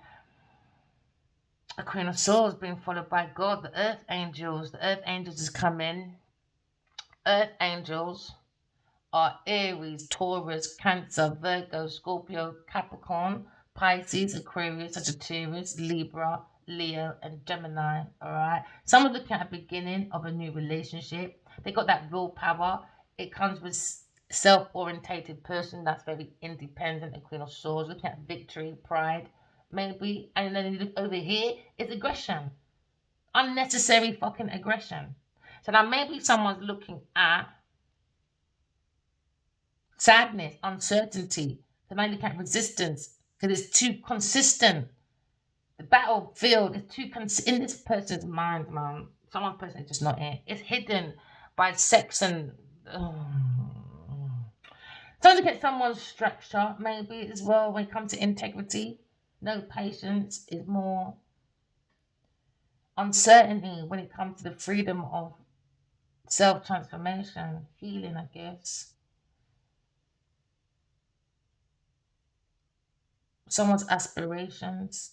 a Queen of Swords being followed by God, the Earth Angels. The Earth Angels is coming. Earth Angels are Aries, Taurus, Cancer, Virgo, Scorpio, Capricorn, Pisces, Aquarius, Sagittarius, Libra, Leo, and Gemini. Alright. Someone looking at the beginning of a new relationship. They got that willpower. It comes with self-orientated person that's very independent, a Queen of Swords, looking at victory, pride, maybe. And then you look over here, it's aggression. Unnecessary fucking aggression. So now maybe someone's looking at sadness, uncertainty. So now you look at resistance because it's too consistent. The battlefield is too in this person's mind, man. Someone's person is just not in. It's hidden by sex and. So look at someone's structure, maybe as well when it comes to integrity. No patience is more uncertainty when it comes to the freedom of self-transformation, healing, I guess. Someone's aspirations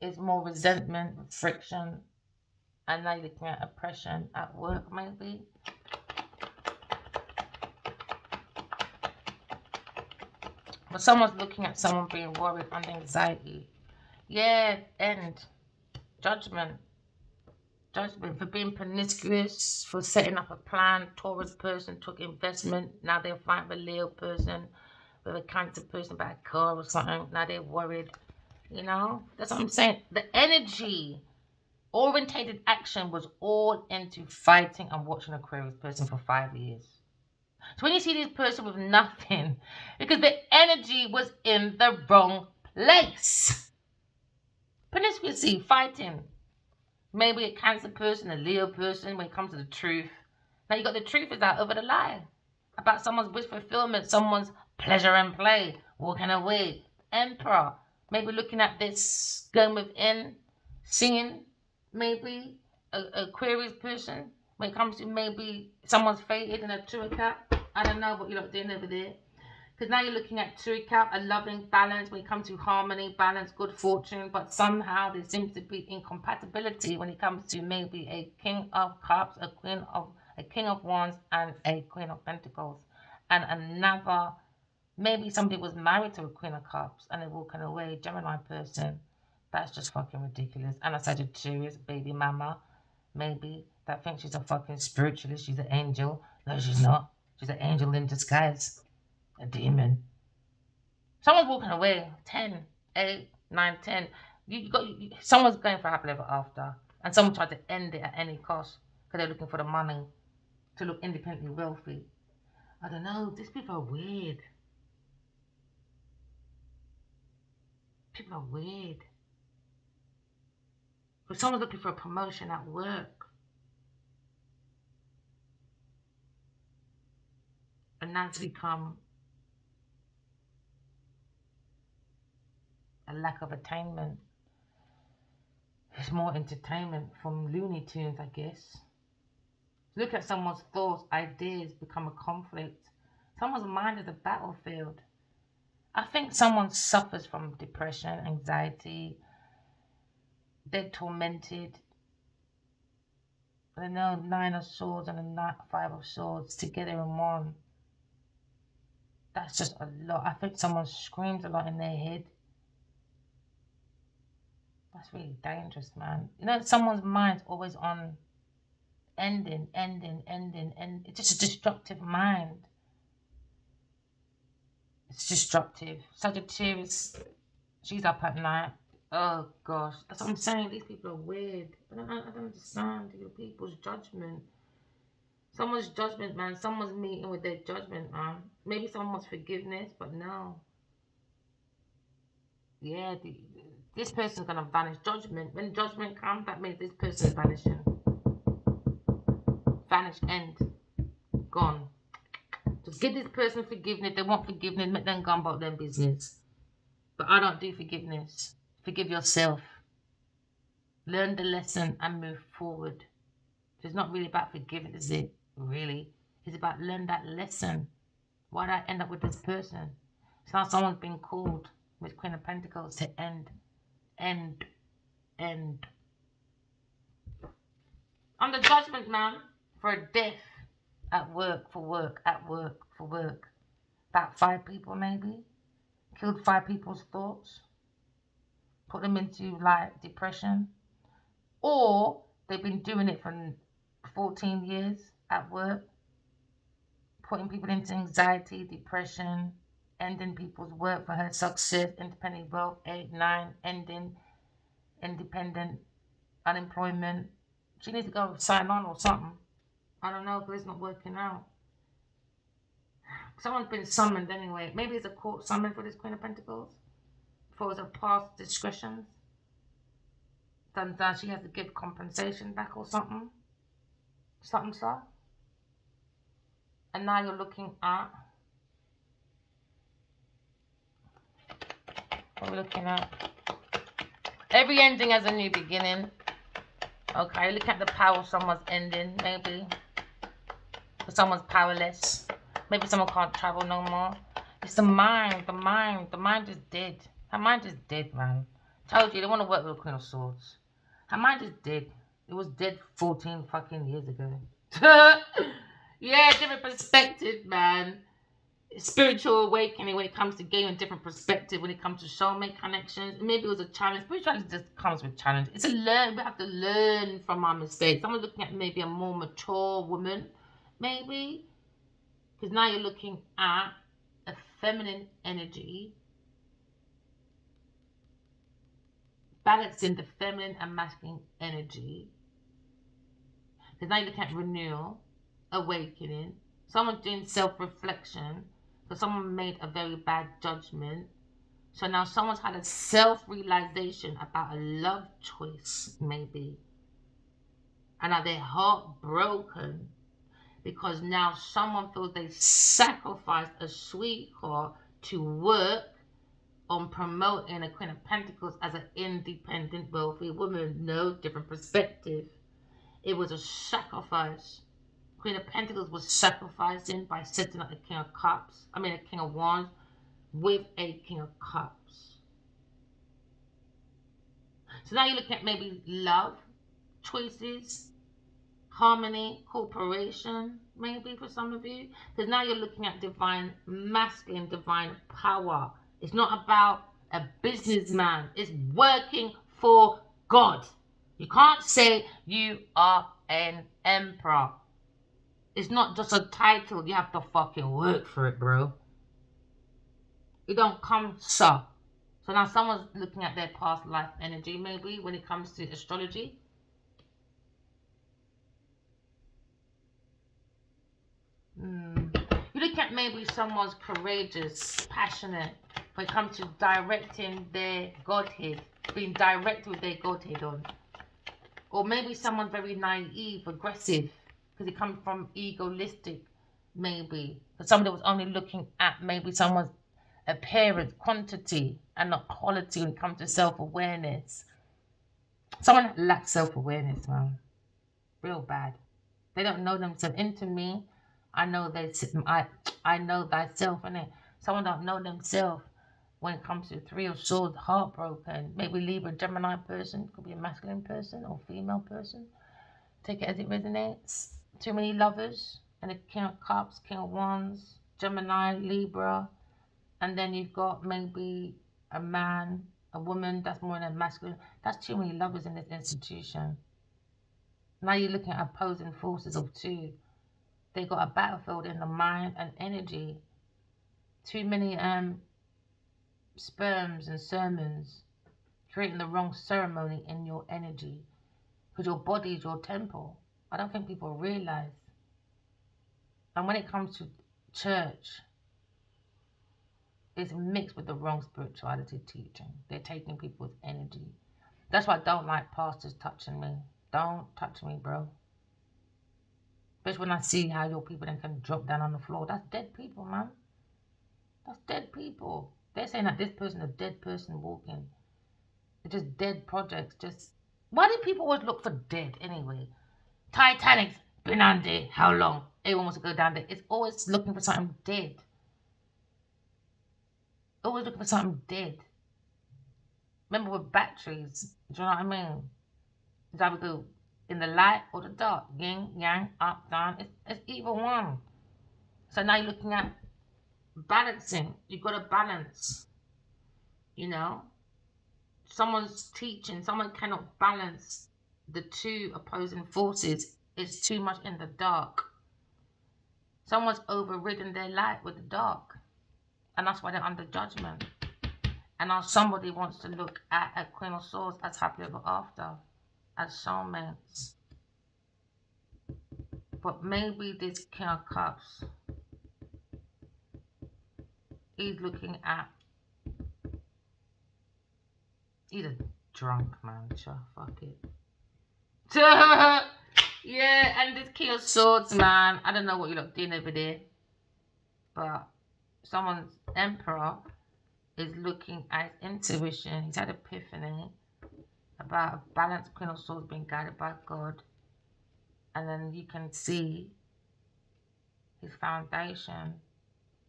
is more resentment, friction, and now you're looking at oppression at work, maybe. But someone's looking at someone being worried and anxiety. Yeah, end. Judgment. Judgment for being promiscuous, for setting up a plan. Taurus person took investment. Now they'll find a Leo person with a Cancer person about a car or something. Now they're worried. You know? That's what I'm saying. The energy, orientated action was all into fighting and watching Aquarius person for 5 years. So when you see this person with nothing, because the energy was in the wrong place. Promiscuity, fighting. Maybe a Cancer person, a Leo person when it comes to the truth. Now you got the truth is out over the lie. About someone's wish fulfillment, someone's pleasure and play, walking away. Emperor. Maybe looking at this, going within, singing, maybe a Aquarius person. When it comes to maybe someone's fated in a true cap. I don't know what you're not doing over there. Because now you're looking at true cap, a loving balance when it comes to harmony, balance, good fortune. But somehow there seems to be incompatibility when it comes to maybe a King of Cups, a King of Wands, and a Queen of Pentacles. And another, maybe somebody was married to a Queen of Cups and they're walking away, Gemini person. That's just fucking ridiculous. And a Sagittarius baby mama, maybe, that thinks she's a fucking spiritualist, she's an angel. No, she's not. She's an angel in disguise. A demon. Someone's walking away. 10, 8, 9, 10. Someone's going for happily ever after. And someone tried to end it at any cost because they're looking for the money to look independently wealthy. I don't know. These people are weird. People are weird. But someone's looking for a promotion at work. And that's become a lack of attainment. It's more entertainment from Looney Tunes, I guess. Look at someone's thoughts, ideas become a conflict. Someone's mind is a battlefield. I think someone suffers from depression, anxiety. They're tormented. I know 9 of Swords and a 5 of Swords together in one. That's just a lot. I think someone screams a lot in their head. That's really dangerous, man. You know, someone's mind's always on ending. It's just a destructive mind. It's destructive. Sagittarius, she's up at night. Oh gosh, that's what I'm saying. These people are weird. I don't understand people's judgment. Someone's judgment, man. Someone's meeting with their judgment, man. Maybe someone wants forgiveness, but no. Yeah, this person's gonna vanish. Judgment. When judgment comes, that means this person's vanishing. Vanish, end. gone. Just give this person forgiveness. They want forgiveness, make them go about their business. But I don't do forgiveness. Forgive yourself. Learn the lesson and move forward. It's not really about forgiving, is it? Really? It's about learn that lesson. Why did I end up with this person? It's not someone's been called with Queen of Pentacles to end. On the judgment, man, for a death at work, for work, at work, for work. About 5 people, maybe. Killed 5 people's thoughts. Put them into, like, depression. Or they've been doing it for 14 years at work. Putting people into anxiety, depression, ending people's work for her success, independent wealth, 8, 9, ending independent unemployment. She needs to go sign on or something. I don't know, because it's not working out. Someone's been summoned anyway. Maybe it's a court summon for this Queen of Pentacles. For the past discretions. Then she has to give compensation back or something. Something, sir. And now you're looking at... What are we looking at? Every ending has a new beginning. Okay, look at the power of someone's ending, maybe. Or someone's powerless. Maybe someone can't travel no more. It's the mind. The mind is dead. Her mind is dead, man. Told you, they want to work with the Queen of Swords. Her mind is dead. It was dead 14 fucking years ago. Yeah, different perspective, man. Spiritual awakening when it comes to gaining different perspective, when it comes to soulmate connections. Maybe it was a challenge. Spirituality just comes with challenge. It's a learn. We have to learn from our mistakes. Someone's looking at maybe a more mature woman, maybe. Because now you're looking at a feminine energy. Balancing the feminine and masculine energy. Because now you're looking at renewal, awakening. Someone's doing self-reflection. So someone made a very bad judgment. So now someone's had a self-realization about a love choice, maybe. And are they heartbroken? Because now someone feels they sacrificed a sweetheart to work on promoting a Queen of Pentacles as an independent, wealthy woman. No, different perspective. It was a sacrifice. Queen of Pentacles was sacrificing by setting up the King of Cups. I mean, a King of Wands with a King of Cups. So now you're looking at maybe love, choices, harmony, cooperation, maybe for some of you. Because now you're looking at divine masculine, divine power. It's not about a businessman. It's working for God. You can't say you are an emperor. It's not just a title. You have to fucking work for it, bro. It don't come so. So now someone's looking at their past life energy, maybe, when it comes to astrology. You look at maybe someone's courageous, passionate, when it comes to directing their godhead, being direct with their godhead on. Or maybe someone's very naive, aggressive, because it comes from egoistic, maybe. But somebody was only looking at maybe someone's appearance, quantity, and not quality when it comes to self-awareness. Someone lacks self-awareness, man. Real bad. They don't know themselves. Into me, I know I know thyself, innit? Someone don't know themselves when it comes to 3 of Swords, heartbroken. Maybe Libra, Gemini person. Could be a masculine person or female person. Take it as it resonates. Too many lovers. And the King of Cups, King of Wands, Gemini, Libra. And then you've got maybe a man, a woman, that's more than masculine. That's too many lovers in this institution. Now you're looking at opposing forces of 2. They got a battlefield in the mind and energy. Too many sperms and sermons, creating the wrong ceremony in your energy. Because your body is your temple. I don't think people realize. And when it comes to church, it's mixed with the wrong spirituality teaching. They're taking people's energy. That's why I don't like pastors touching me. Don't touch me, bro. Especially when I see how your people then can drop down on the floor. That's dead people, man. That's dead people. They're saying that this person is a dead person walking. It's just dead projects. Just why do people always look for dead anyway? Titanic's been on there. How long? Everyone wants to go down there. It's always looking for something dead. Always looking for something dead. Remember with batteries, do you know what I mean? It's either go in the light or the dark. Yin, yang, up, down. It's either one. So now you're looking at balancing. You've got to balance. You know? Someone's teaching, someone cannot balance the two opposing forces. It's too much in the dark. Someone's overridden their light with the dark. And that's why they're under judgment. And now somebody wants to look at a Queen of Swords as happy ever after, as soulmates. But maybe this King of Cups, he's looking at, he's a drunk man, sure, fuck it. Yeah, and this King of Swords, man, I don't know what you're doing over there, but someone's Emperor is looking at his intuition. He's had epiphany about a balanced Queen of Swords being guided by God. And then you can see his foundation.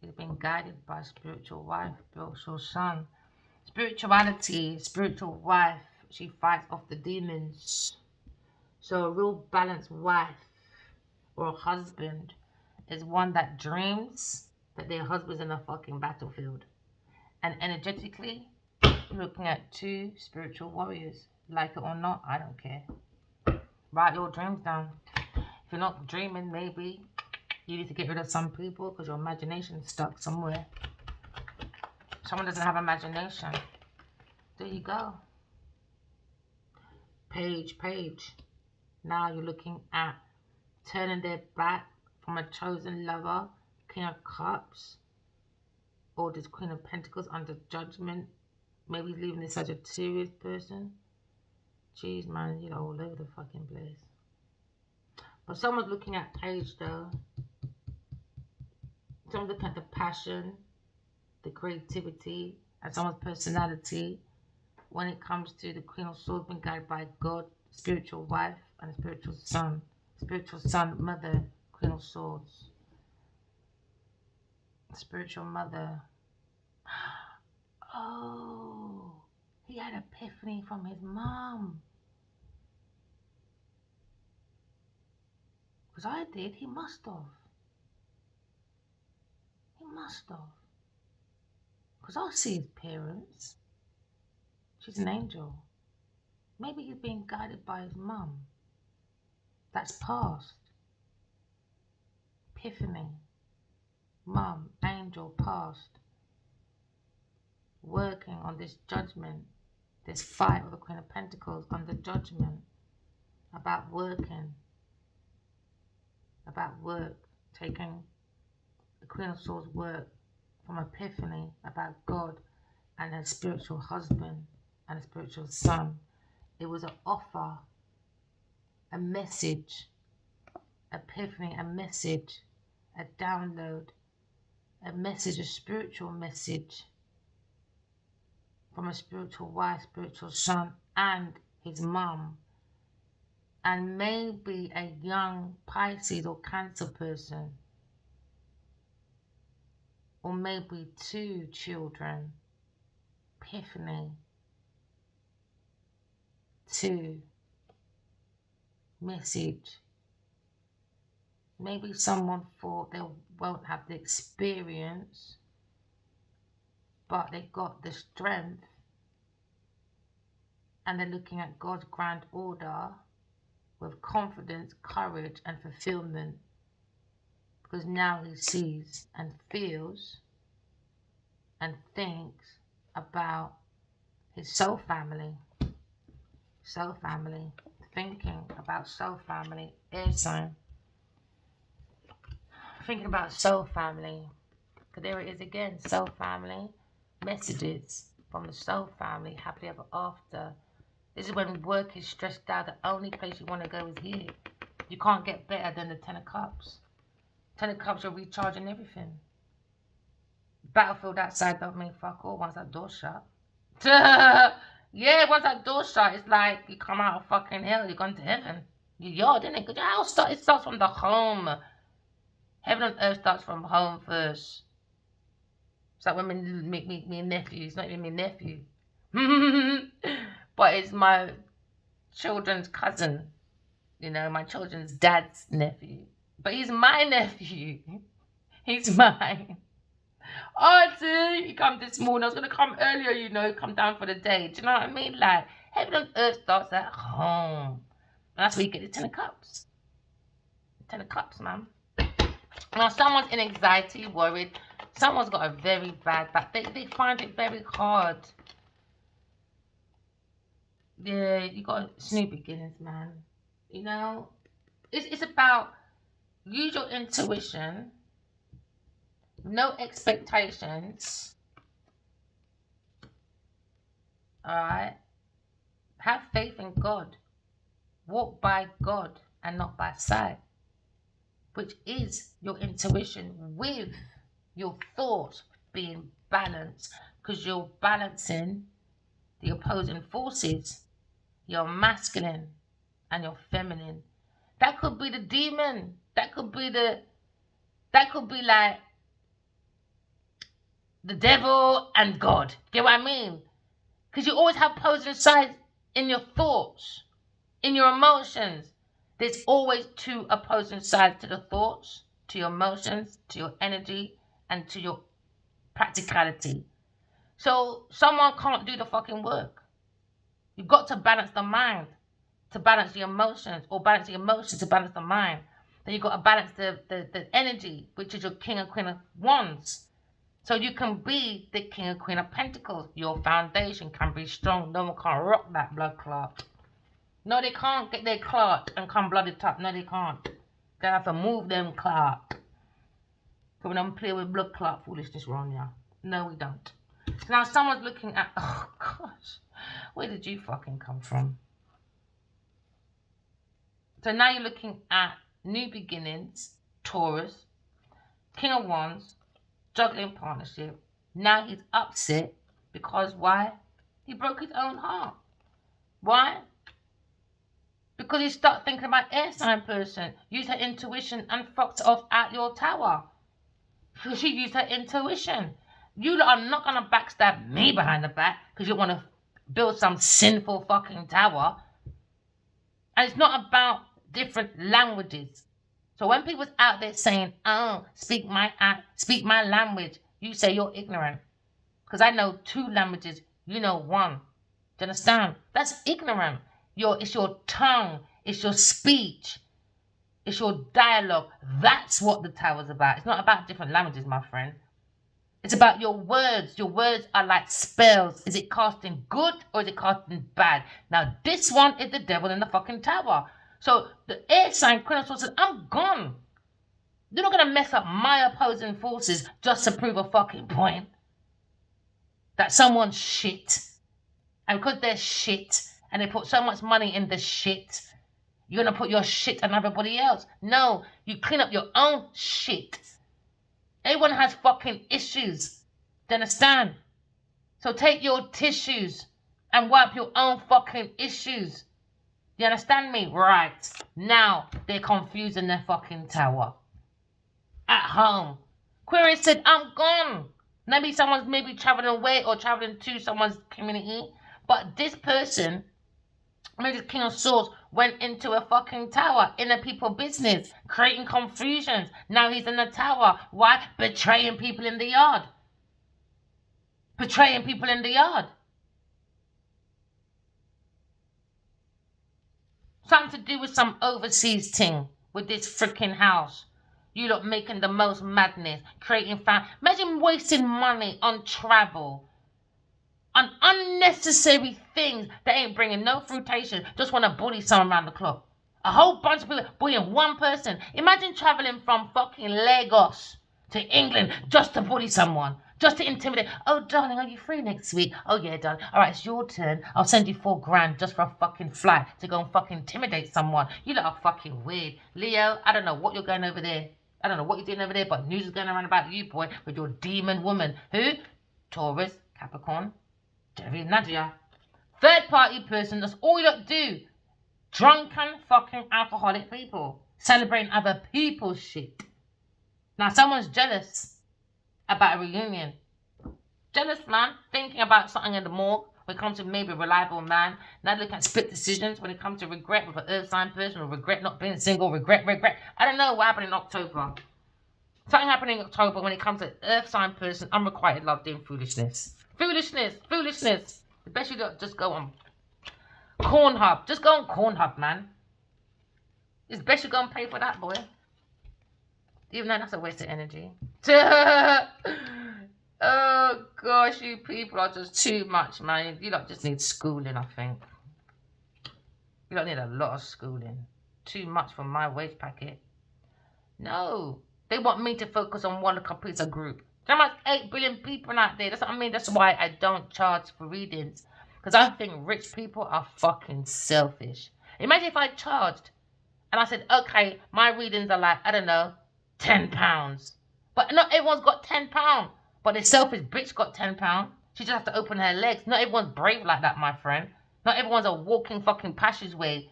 He's been guided by spiritual wife, spiritual son. Spirituality, spiritual wife, she fights off the demons. So a real balanced wife or a husband is one that dreams that their husband's in a fucking battlefield. And energetically, you're looking at two spiritual warriors. Like it or not, I don't care. Write your dreams down. If you're not dreaming, maybe you need to get rid of some people because your imagination is stuck somewhere. Someone doesn't have imagination. There you go. Page. Now you're looking at turning their back from a chosen lover, King of Cups, or this Queen of Pentacles under judgment. Maybe he's leaving this Sagittarius person. Jeez, man, you're all over the fucking place. But someone's looking at Page, though. Someone's looking at the passion, the creativity, and someone's personality when it comes to the Queen of Swords being guided by God, spiritual wife, and spiritual son. Spiritual son, mother, Queen of Swords. Spiritual mother. Oh, he had epiphany from his mom. Because I did, he must have. He must have. Because I see his parents. She's an angel. Maybe he's being guided by his mum. That's past. Epiphany. Mum, angel, past. Working on this judgment. This fight with the Queen of Pentacles under judgment. About working. About work. Taking the Queen of Swords work from epiphany about God and her spiritual husband and a spiritual son. It was an offer, a message, epiphany, a message, a download, a message, a spiritual message from a spiritual wife, spiritual son, and his mum. And maybe a young Pisces or Cancer person. Or maybe two children. Epiphany. Two. Message. Maybe someone thought they won't have the experience, but they got the strength, and they're looking at God's grand order with confidence, courage, and fulfillment, because now he sees and feels and thinks about his soul family. Soul family. Thinking about soul family. Air sign. Thinking about soul family. Because there it is again. Soul family. Messages from the soul family. Happily ever after. This is when work is stressed out. The only place you want to go is here. You can't get better than the Ten of Cups. Ten of Cups, you're recharging everything. Battlefield outside don't mean fuck all once that door shut. Yeah, once that door shut, it's like you come out of fucking hell, you're gone to heaven. You're yard, innit? Because your house it starts from the home. Heaven and earth starts from home first. It's like when me nephew, it's not even my nephew. But it's my children's cousin. You know, my children's dad's nephew. But he's my nephew. He's mine. Oh, see, he come this morning. I was going to come earlier, you know, come down for the day. Do you know what I mean? Like, heaven and earth starts at home. And that's where you get the Ten of Cups. Ten of Cups, man. Now, someone's in anxiety, worried. Someone's got a very bad back. They find it very hard. Yeah, you got new beginnings, man. You know, it's about use your intuition. No expectations. Alright? Have faith in God. Walk by God and not by sight. Which is your intuition with your thoughts being balanced. Because you're balancing the opposing forces. Your masculine and your feminine. That could be the demon. That could be like the devil and God. Get what I mean? Because you always have opposing sides in your thoughts, in your emotions. There's always two opposing sides to the thoughts, to your emotions, to your energy, and to your practicality. So someone can't do the fucking work. You've got to balance the mind to balance the emotions, or balance the emotions to balance the mind. Then you've got to balance the energy, which is your King and Queen of Wands. So you can be the King and Queen of Pentacles. Your foundation can be strong. No one can rock that blood clot. No, they can't get their clot and come blooded up. No, they can't. They have to move them clot. So we don't play with blood clot foolishness around here. No, we don't. So now someone's looking at, oh gosh, where did you fucking come from? So now you're looking at new beginnings, Taurus, King of Wands, juggling partnership. Now he's upset because why? He broke his own heart. Why? Because he started thinking about air sign person. Used her intuition and fucked off at your tower. So she used her intuition. You lot are not going to backstab me behind the back because you want to build some sinful fucking tower. And it's not about different languages. So when people's out there saying, oh, speak my language, you say you're ignorant. Because I know 2 languages, you know 1. Do you understand? That's ignorant. It's your tongue, it's your speech, it's your dialogue. That's what the tower's about. It's not about different languages, my friend. It's about your words. Your words are like spells. Is it casting good or is it casting bad? Now, this one is the devil in the fucking tower. So the air sign Queen of Swords says, I'm gone. You're not going to mess up my opposing forces just to prove a fucking point. That someone's shit. And because they're shit and they put so much money in the shit, you're going to put your shit on everybody else. No, you clean up your own shit. Everyone has fucking issues. Do you understand? So take your tissues and wipe your own fucking issues. Do you understand me? Right. Now they're confusing their fucking tower. At home. Query said, I'm gone. Maybe someone's traveling away or traveling to someone's community. But this person, maybe the King of Swords, went into a fucking tower in a people business, creating confusions. Now he's in the tower. Why? Betraying people in the yard. Betraying people in the yard. Something to do with some overseas thing with this freaking house. You lot making the most madness, creating imagine wasting money on travel, on unnecessary things that ain't bringing no fruition. Just want to bully someone around the clock. A whole bunch of people bullying one person. Imagine traveling from fucking Lagos to England just to bully someone. Just to intimidate. Oh, darling, are you free next week? Oh, yeah, darling. All right, it's your turn. I'll send you $4,000 just for a fucking flight to go and fucking intimidate someone. You lot are fucking weird. Leo, I don't know what you're going over there. I don't know what you're doing over there, but news is going around about you, boy, with your demon woman. Who? Taurus, Capricorn, Genevieve, Nadia. Third party person, that's all you lot do. Drunken fucking alcoholic people. Celebrating other people's shit. Now, someone's jealous about a reunion. Jealous, man. Thinking about something in the morgue when it comes to maybe a reliable man. Now look at split decisions when it comes to regret with an earth sign person, or regret not being single, regret. I don't know what happened in October. Something happened in October when it comes to earth sign person, unrequited love doing foolishness. Foolishness. The best you do, just go on Cornhub. Just go on Cornhub, man. It's best you go and pay for that, boy. Even though that's a waste of energy. Oh, gosh, you people are just too much, man. You lot just need schooling, I think. You lot need a lot of schooling. Too much for my wage packet. No. They want me to focus on one computer group. There are 8 billion people out there. That's what I mean. That's why I don't charge for readings. Because I think rich people are fucking selfish. Imagine if I charged and I said, okay, my readings are like, I don't know, £10. But not everyone's got £10. But the selfish bitch got £10. She just has to open her legs. Not everyone's brave like that, my friend. Not everyone's a walking fucking passageway.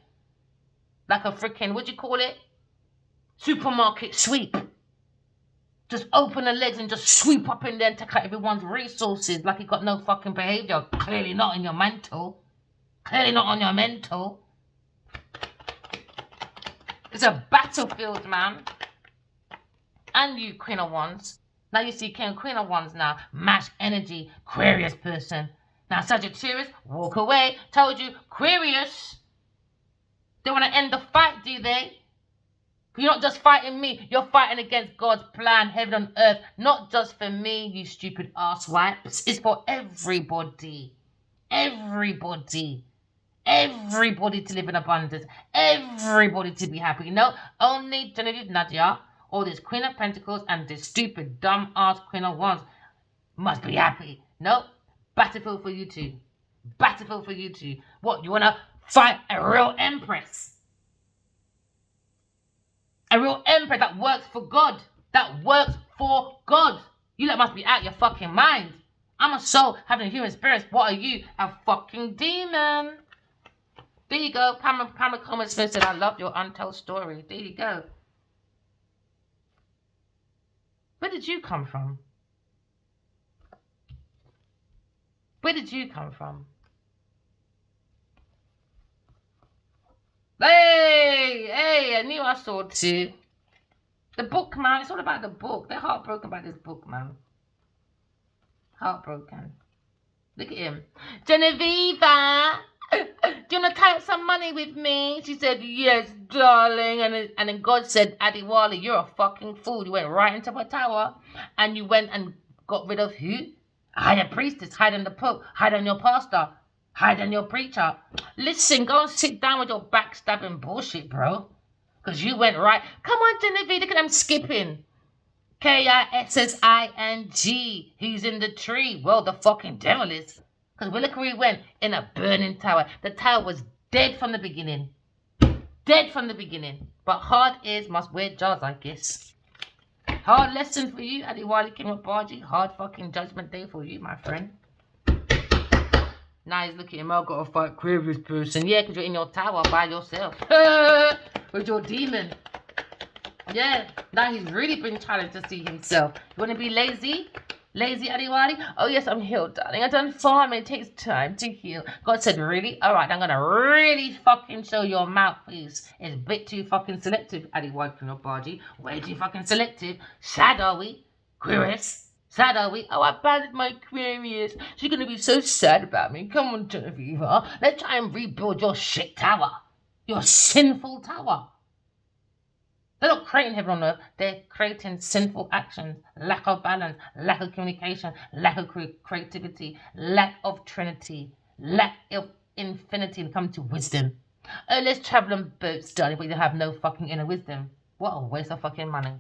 Like a freaking, what do you call it? Supermarket sweep. Just open her legs and just sweep up in there and take out everyone's resources like you got no fucking behaviour. Clearly not in your mental. Clearly not on your mental. It's a battlefield, man. And you Queen of Wands. Now you see Queen of Wands now. Match energy. Aquarius person. Now Sagittarius, walk away. Told you, Aquarius. They want to end the fight, do they? You're not just fighting me. You're fighting against God's plan, heaven and earth. Not just for me, you stupid asswipes. It's for everybody. Everybody. Everybody to live in abundance. Everybody to be happy. No, only Genevieve, Nadia, or this Queen of Pentacles and this stupid, dumb ass Queen of Wands must be happy. No, battlefield for you two. Battlefield for you two. What, you want to fight a real empress? A real emperor that works for God. That works for God. You lot must be out your fucking mind. I'm a soul having a human spirit. What are you? A fucking demon. There you go. Pamela Coleman Smith said, I love your untold story. There you go. Where did you come from? Where did you come from? Hey, I knew I saw too. The book, man, it's all about the book. They're heartbroken by this book, man. Heartbroken. Look at him. Genevieve, do you want to count some money with me? She said, yes, darling. And then God said, Adiwali, you're a fucking fool. You went right into a tower and you went and got rid of who? Hide a priestess, hide on the pope, hide on your pastor. Hide on your preacher. Listen, go and sit down with your backstabbing bullshit, bro. Because you went right. Come on, Genevieve, look at them skipping. Kissing. Who's in the tree? Well, the fucking devil is. Because look where he went. In a burning tower. The tower was dead from the beginning. Dead from the beginning. But hard ears must wear jars, I guess. Hard lesson for you, Adiwali King of Baji. Hard fucking judgment day for you, my friend. Now he's looking at him, I've got to fight Aquarius person. Yeah, because you're in your tower by yourself. With your demon. Yeah, now he's really been challenged to see himself. You want to be lazy? Lazy, Adiwali? Oh, yes, I'm healed, darling. I've done farming. It takes time to heal. God said, really? All right, I'm going to really fucking show your mouthpiece. It's a bit too fucking selective, Adiwali from your body. Way too fucking selective. Sad, are we? Aquarius? Sad, are we? Oh, I abandoned my Aquarius. She's going to be so sad about me. Come on, Genevieve. Let's try and rebuild your shit tower. Your sinful tower. They're not creating heaven on earth. They're creating sinful actions. Lack of balance. Lack of communication. Lack of creativity. Lack of trinity. Lack of infinity and come to wisdom. Oh, let's travel on boats, darling, but you have no fucking inner wisdom. What a waste of fucking money.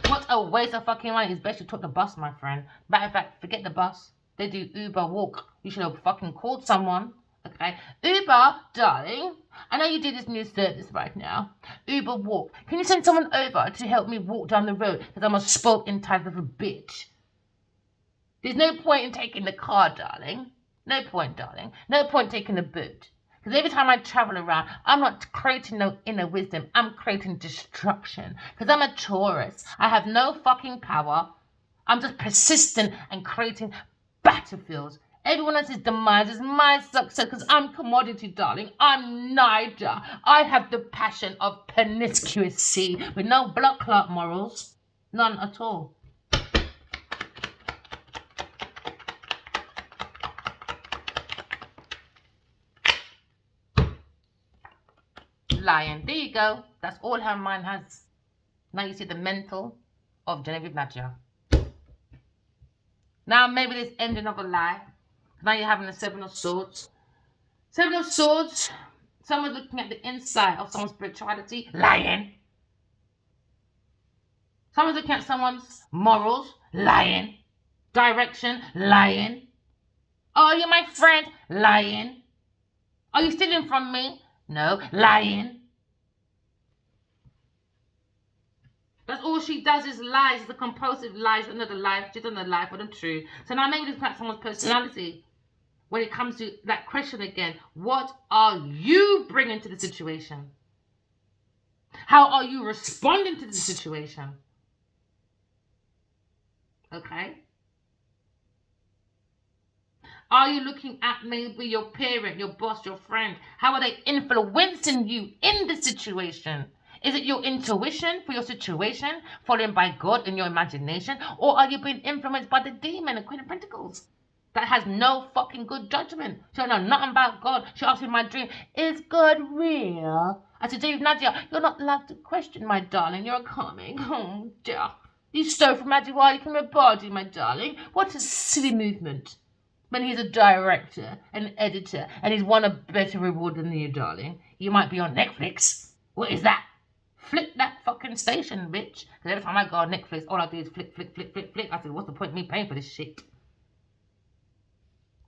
What a waste of fucking money. It's best you took the bus, my friend. Matter of fact, forget the bus. They do Uber walk. You should have fucking called someone. Okay? Uber, darling. I know you do this new service right now. Uber walk. Can you send someone over to help me walk down the road? Because I'm a spoke entitled little bitch. There's no point in taking the car, darling. No point, darling. No point taking the boat. Because every time I travel around, I'm not creating no inner wisdom. I'm creating destruction. Because I'm a Taurus. I have no fucking power. I'm just persistent and creating battlefields. Everyone else's demise is my success because I'm commodity, darling. I'm Niger. I have the passion of promiscuity with no blood clot morals. None at all. Lion. There you go. That's all her mind has. Now you see the mental of Genevieve Nadia. Now maybe this ending of a lie. Now you're having the Seven of Swords. Seven of Swords. Someone's looking at the inside of someone's spirituality. Lying. Someone's looking at someone's morals. Lying. Direction. Lying. Oh, you're my friend. Lying. Are you stealing from me? No. Lying. That's all she does is lies. It's a compulsive lies. Another lie. She's another lie for the truth. So now maybe this is someone's personality. When it comes to that question again, what are you bringing to the situation? How are you responding to the situation? Okay. Are you looking at maybe your parent, your boss, your friend? How are they influencing you in the situation? Is it your intuition for your situation, followed by God in your imagination? Or are you being influenced by the demon, the Queen of Pentacles, that has no fucking good judgment? She don't know nothing about God. She asked me in my dream, is God real? I said, Dave Nadia, you're not allowed to question, my darling. You're a karmic. Oh, dear. You stole from Nadia while you can body, my darling. What a silly movement. When he's a director, an editor, and he's won a better reward than you, darling. You might be on Netflix. What is that? Flip that fucking station, bitch. Because every time I go on Netflix, all I do is flick. I said, what's the point of me paying for this shit?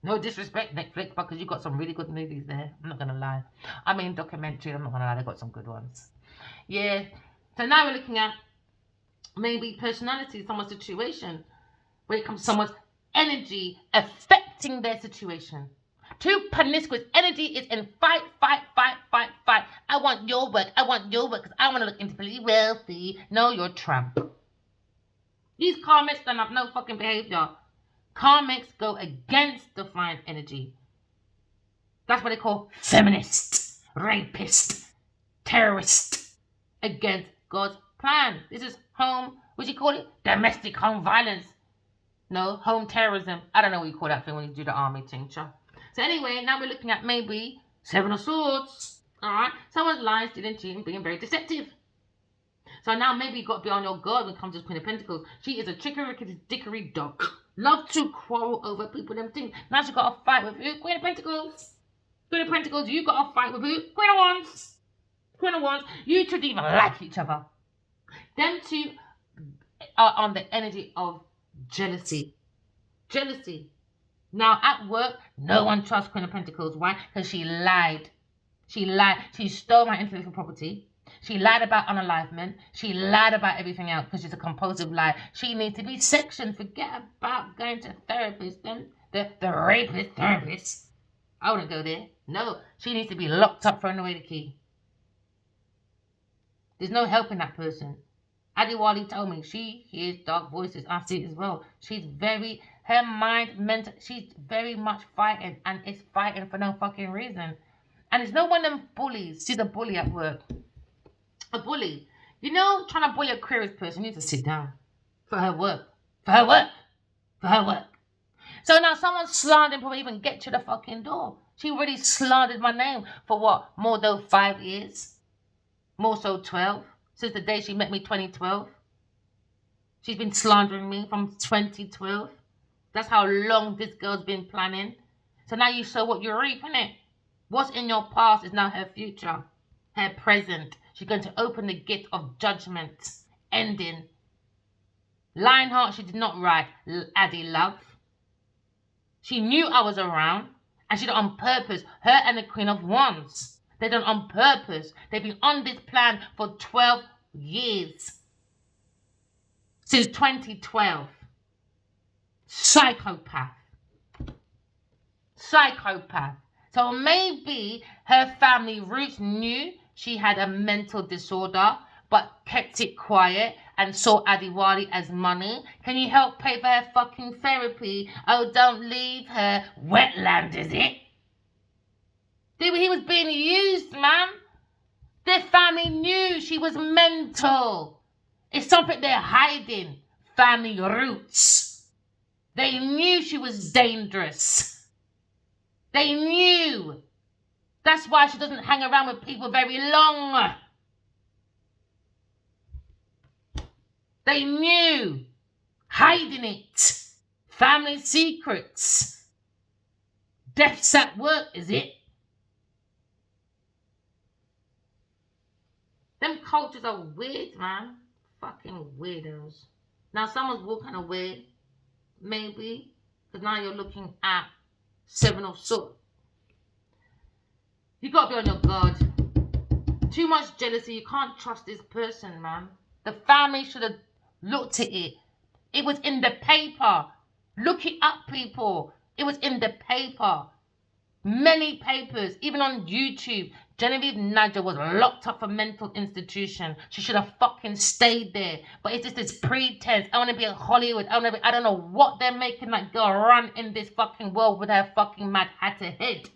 No disrespect, Netflix, because you got some really good movies there. I'm not going to lie. I mean, documentary, I'm not going to lie, they got some good ones. Yeah. So now we're looking at maybe personality, someone's situation. When it comes to someone's energy affecting their situation. Too promiscuous. Energy is in fight. I want your work because I want to look infinitely wealthy. No, you're Trump. These karmics don't have no fucking behavior. Karmics go against defiant energy. That's what they call feminist, rapist, terrorist, against God's plan. This is home, what do you call it? Domestic home violence. No, home terrorism. I don't know what you call that thing when you do the army tincture. So anyway, now we're looking at maybe Seven of Swords. Alright? Someone's lying, stealing, cheating, being very deceptive. So now maybe you've got to be on your guard when it comes to Queen of Pentacles. She is a chicory dickory dog. Love to quarrel over people and them things. Now she got a fight with who? Queen of Pentacles. Queen of Pentacles, you got a fight with who? Queen of Wands. Queen of Wands. You two don't even like each other. Them two are on the energy of jealousy. Now at work, no one trusts Queen of Pentacles. Why? Because she lied. She stole my intellectual property. She lied about unalivement. She lied about everything else because she's a compulsive lie. She needs to be sectioned. Forget about going to therapists. Then the rapist therapist. I wouldn't go there. No, she needs to be locked up, throwing away the key. There's no helping that person. Adiwali told me she hears dark voices. I see it as well. Her mind, mental, she's very much fighting, and it's fighting for no fucking reason. And it's no one of them bullies. She's a bully at work. A bully. You know, trying to bully a curious person, you need to sit down. For her work. So now someone's slandering before even get to the fucking door. She already slandered my name for what? More than 5 years? More so 12. Since the day she met me 2012. She's been slandering me from 2012. That's how long this girl's been planning. So now you show what you're reaping it. What's in your past is now her future. Her present. She's going to open the gate of judgment. Ending. Lionheart, she did not write Addy Love. She knew I was around, and she did it on purpose. Her and the Queen of Wands. They done it on purpose. They've been on this plan for 12 years. Since 2012. Psychopath. Psychopath. So maybe her family roots knew she had a mental disorder, but kept it quiet and saw Adiwali as money. Can you help pay for her fucking therapy? Oh, don't leave her. Wetland, is it? He was being used, man. Their family knew she was mental. It's something they're hiding. Family roots. They knew she was dangerous. They knew. That's why she doesn't hang around with people very long. They knew. Hiding it. Family secrets. Deaths at work, is it? Them cultures are weird, man. Fucking weirdos. Now, someone's walking away. Maybe. Because now you're looking at Seven of Swords. You got to be on your guard. Too much jealousy. You can't trust this person, man. The family should have looked at it. It was in the paper. Look it up, people. It was in the paper. Many papers, even on YouTube. Genevieve Nadja was locked up for mental institution. She should have fucking stayed there. But it's just this pretense. I want to be in Hollywood. I don't know what they're making that girl run in this fucking world with her fucking mad hatter head.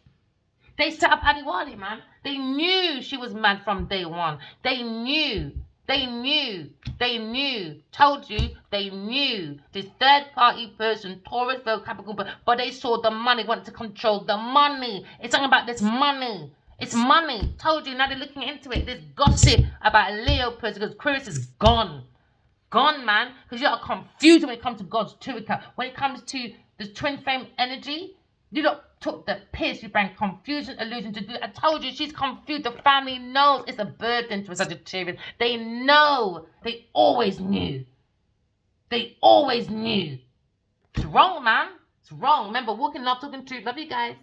They set up Adiwali, man. They knew she was mad from day one. They knew. They knew. They knew. Told you, they knew. This third party person, Taurus, Virgo, Capricorn, but they saw the money, wanted to control the money. It's talking about this money. It's money. Told you, now they're looking into it. This gossip about a Leo person, because Aquarius is gone. Gone, man. Because you are confused when it comes to God's Turika. When it comes to the twin flame energy, you lot took the piss. You bring confusion, illusion to do. I told you, she's confused. The family knows it's a burden to a Sagittarius. They know. They always knew. They always knew. It's wrong, man. It's wrong. Remember, walking love, talking truth. Love you guys.